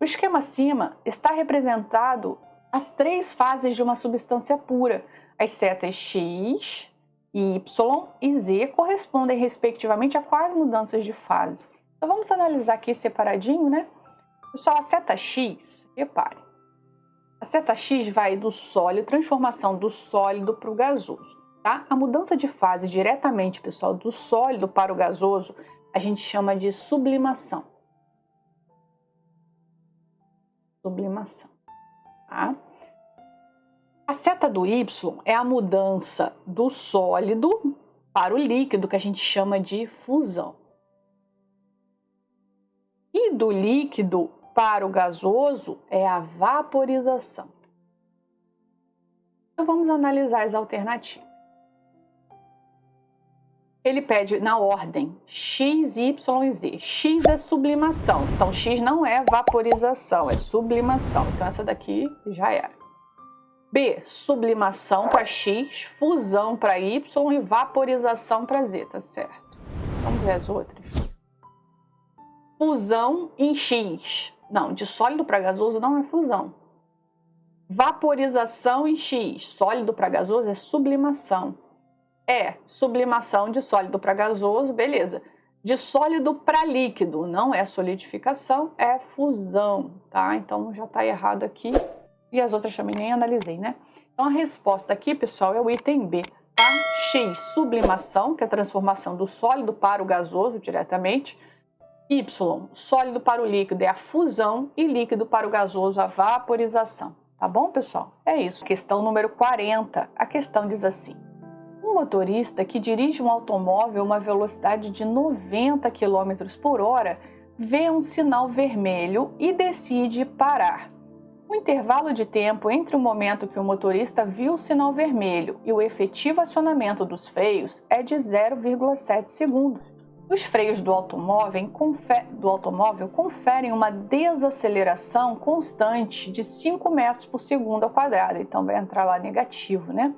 O esquema acima está representado as 3 fases de uma substância pura. As setas X, Y e Z correspondem, respectivamente, a quais mudanças de fase? Então, vamos analisar aqui separadinho, né? Pessoal, a seta X, repare, a seta X vai do sólido, transformação do sólido para o gasoso, tá? A mudança de fase diretamente, pessoal, do sólido para o gasoso, a gente chama de sublimação. Sublimação, tá? A seta do Y é a mudança do sólido para o líquido, que a gente chama de fusão. E do líquido para o gasoso é a vaporização. Então vamos analisar as alternativas. Ele pede na ordem X, Y e Z. X é sublimação, então X não é vaporização, é sublimação. Então essa daqui já era. B, sublimação para X, fusão para Y e vaporização para Z, tá certo? Vamos ver as outras. Fusão em X. Não, de sólido para gasoso não é fusão. Vaporização em X. Sólido para gasoso é sublimação. É sublimação de sólido para gasoso, beleza. De sólido para líquido, não é solidificação, é fusão, tá? Então já está errado aqui. E as outras também nem analisei, né? Então a resposta aqui, pessoal, é o item B, tá? X, sublimação, que é a transformação do sólido para o gasoso diretamente. Y, sólido para o líquido é a fusão e líquido para o gasoso a vaporização. Tá bom, pessoal? É isso. Questão número 40. A questão diz assim: um motorista que dirige um automóvel a uma velocidade de 90 km por hora vê um sinal vermelho e decide parar. O intervalo de tempo entre o momento que o motorista viu o sinal vermelho e o efetivo acionamento dos freios é de 0,7 segundos. Os freios do automóvel conferem uma desaceleração constante de 5 metros por segundo ao quadrado. Então vai entrar lá negativo, né?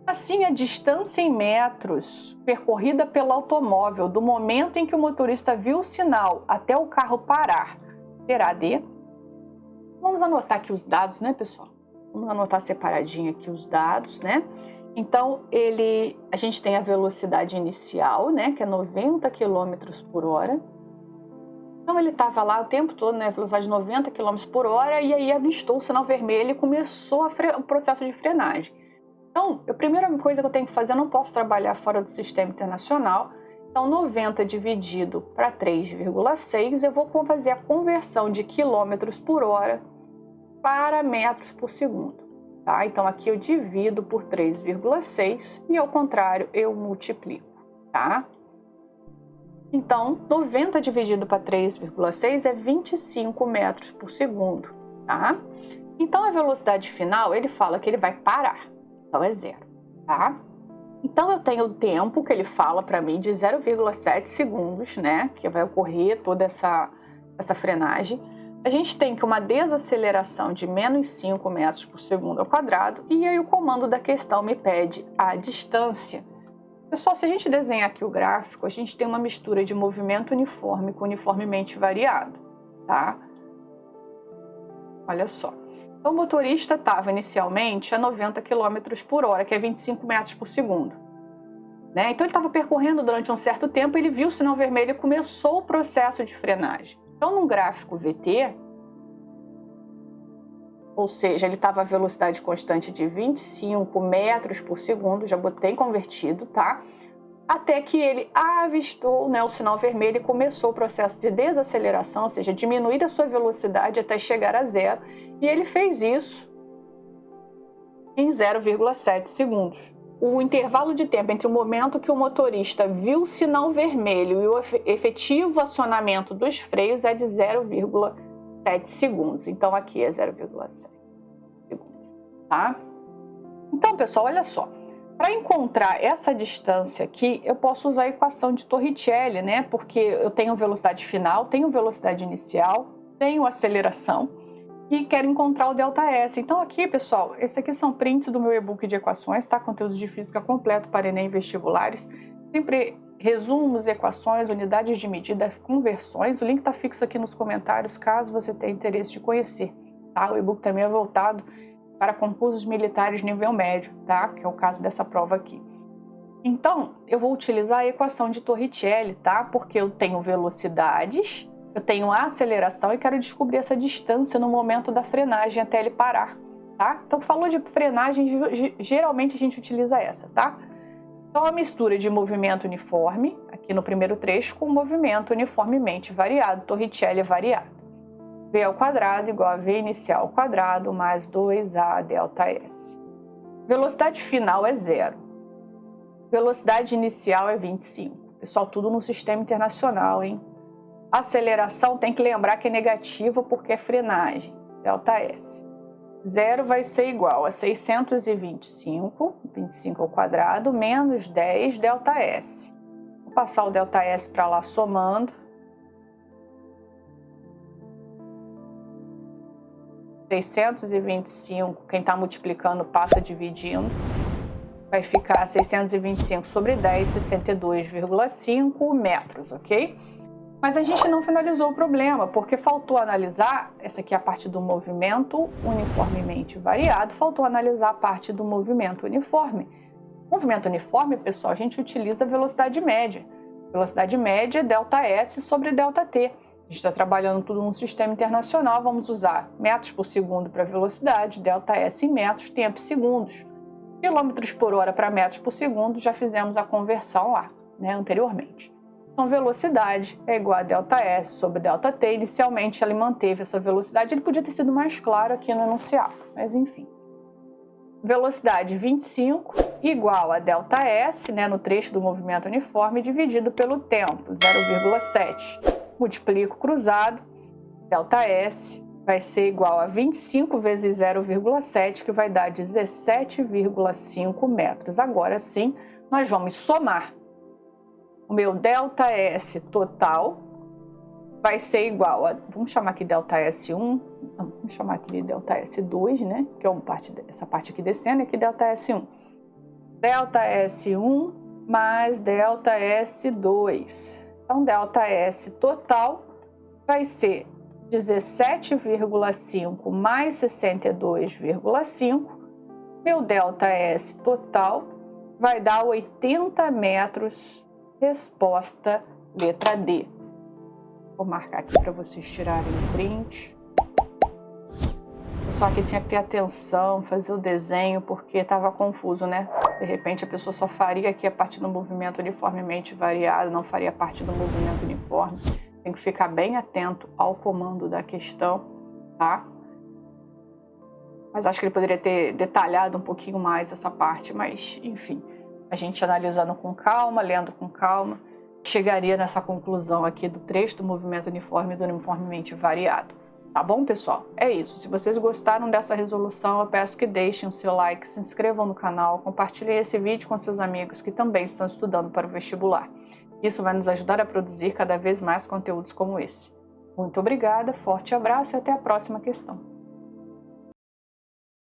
Assim, a distância em metros percorrida pelo automóvel do momento em que o motorista viu o sinal até o carro parar será de... Vamos anotar aqui os dados, né, pessoal? Vamos anotar separadinho aqui os dados, né? Então, a gente tem a velocidade inicial, né, que é 90 km por hora. Então, ele estava lá o tempo todo, né, velocidade de 90 km por hora, e aí avistou o sinal vermelho e começou o processo de frenagem. Então, a primeira coisa que eu tenho que fazer, eu não posso trabalhar fora do sistema internacional. Então, 90 dividido para 3,6, eu vou fazer a conversão de quilômetros por hora para metros por segundo. Tá? Então, aqui eu divido por 3,6 e, ao contrário, eu multiplico. Tá? Então, 90 dividido para 3,6 é 25 metros por segundo. Tá? Então, a velocidade final, ele fala que ele vai parar. Então, é zero. Tá? Então, eu tenho o tempo que ele fala para mim de 0,7 segundos, né? Que vai ocorrer toda essa frenagem. A gente tem que uma desaceleração de menos 5 metros por segundo ao quadrado, e aí o comando da questão me pede a distância. Pessoal, se a gente desenhar aqui o gráfico, a gente tem uma mistura de movimento uniforme com uniformemente variado, tá? Olha só. Então, o motorista estava inicialmente a 90 km por hora, que é 25 metros por segundo. Né? Então, ele estava percorrendo durante um certo tempo, ele viu o sinal vermelho e começou o processo de frenagem. Então, no gráfico VT, ou seja, ele estava a velocidade constante de 25 metros por segundo, já botei convertido, tá? Até que ele avistou, né, o sinal vermelho e começou o processo de desaceleração, ou seja, diminuir a sua velocidade até chegar a zero, e ele fez isso em 0,7 segundos. O intervalo de tempo entre o momento que o motorista viu o sinal vermelho e o efetivo acionamento dos freios é de 0,7 segundos. Então, aqui é 0,7 segundos, tá? Então, pessoal, olha só. Para encontrar essa distância aqui, eu posso usar a equação de Torricelli, né? Porque eu tenho velocidade final, tenho velocidade inicial, tenho aceleração e quero encontrar o ΔS. Então aqui, pessoal, esse aqui são prints do meu e-book de equações, tá? Conteúdo de física completo para Enem e vestibulares. Sempre resumos, equações, unidades de medida, conversões. O link está fixo aqui nos comentários, caso você tenha interesse de conhecer, tá? O e-book também é voltado para concursos militares nível médio, tá? Que é o caso dessa prova aqui. Então, eu vou utilizar a equação de Torricelli, tá? Porque eu tenho velocidades, eu tenho aceleração e quero descobrir essa distância no momento da frenagem até ele parar, tá? Então, falou de frenagem, geralmente a gente utiliza essa, tá? Então, a mistura de movimento uniforme, aqui no primeiro trecho, com movimento uniformemente variado, Torricelli variado. V ao quadrado igual a V inicial ao quadrado mais 2A ΔS. Velocidade final é 0. Velocidade inicial é 25. Pessoal, tudo no sistema internacional, hein? Aceleração tem que lembrar que é negativa porque é frenagem, ΔS. 0 vai ser igual a 625, 25 ao quadrado, menos 10 ΔS. Vou passar o ΔS para lá somando. 625, quem está multiplicando passa dividindo. Vai ficar 625 sobre 10, 62,5 metros, ok? Mas a gente não finalizou o problema, porque faltou analisar, essa aqui é a parte do movimento uniformemente variado, faltou analisar a parte do movimento uniforme. Movimento uniforme, pessoal, a gente utiliza a velocidade média. Velocidade média é ΔS sobre ΔT. A gente está trabalhando tudo num sistema internacional, vamos usar metros por segundo para velocidade, ΔS em metros, tempo em segundos. Quilômetros por hora para metros por segundo, já fizemos a conversão lá, né, anteriormente. Então, velocidade é igual a ΔS sobre ΔT. Inicialmente, ele manteve essa velocidade. Ele podia ter sido mais claro aqui no enunciado, mas enfim. Velocidade 25 igual a ΔS, né, no trecho do movimento uniforme, dividido pelo tempo, 0,7. Multiplico cruzado, ΔS vai ser igual a 25 vezes 0,7, que vai dar 17,5 metros. Agora sim, nós vamos somar. O meu ΔS total vai ser igual a, vamos chamar aqui ΔS1, vamos chamar aqui de ΔS2, né? Que é essa parte aqui descendo, aqui ΔS1. ΔS1 mais ΔS2. Então, ΔS total vai ser 17,5 mais 62,5. Meu ΔS total vai dar 80 metros. Resposta letra D. Vou marcar aqui para vocês tirarem o print. Só que tinha que ter atenção, fazer o desenho, porque estava confuso, né? De repente a pessoa só faria aqui a parte do movimento uniformemente variado, não faria parte do movimento uniforme. Tem que ficar bem atento ao comando da questão, tá? Mas acho que ele poderia ter detalhado um pouquinho mais essa parte, mas enfim. A gente analisando com calma, lendo com calma, chegaria nessa conclusão aqui do trecho do movimento uniforme e do uniformemente variado. Tá bom, pessoal? É isso. Se vocês gostaram dessa resolução, eu peço que deixem o seu like, se inscrevam no canal, compartilhem esse vídeo com seus amigos que também estão estudando para o vestibular. Isso vai nos ajudar a produzir cada vez mais conteúdos como esse. Muito obrigada, forte abraço e até a próxima questão.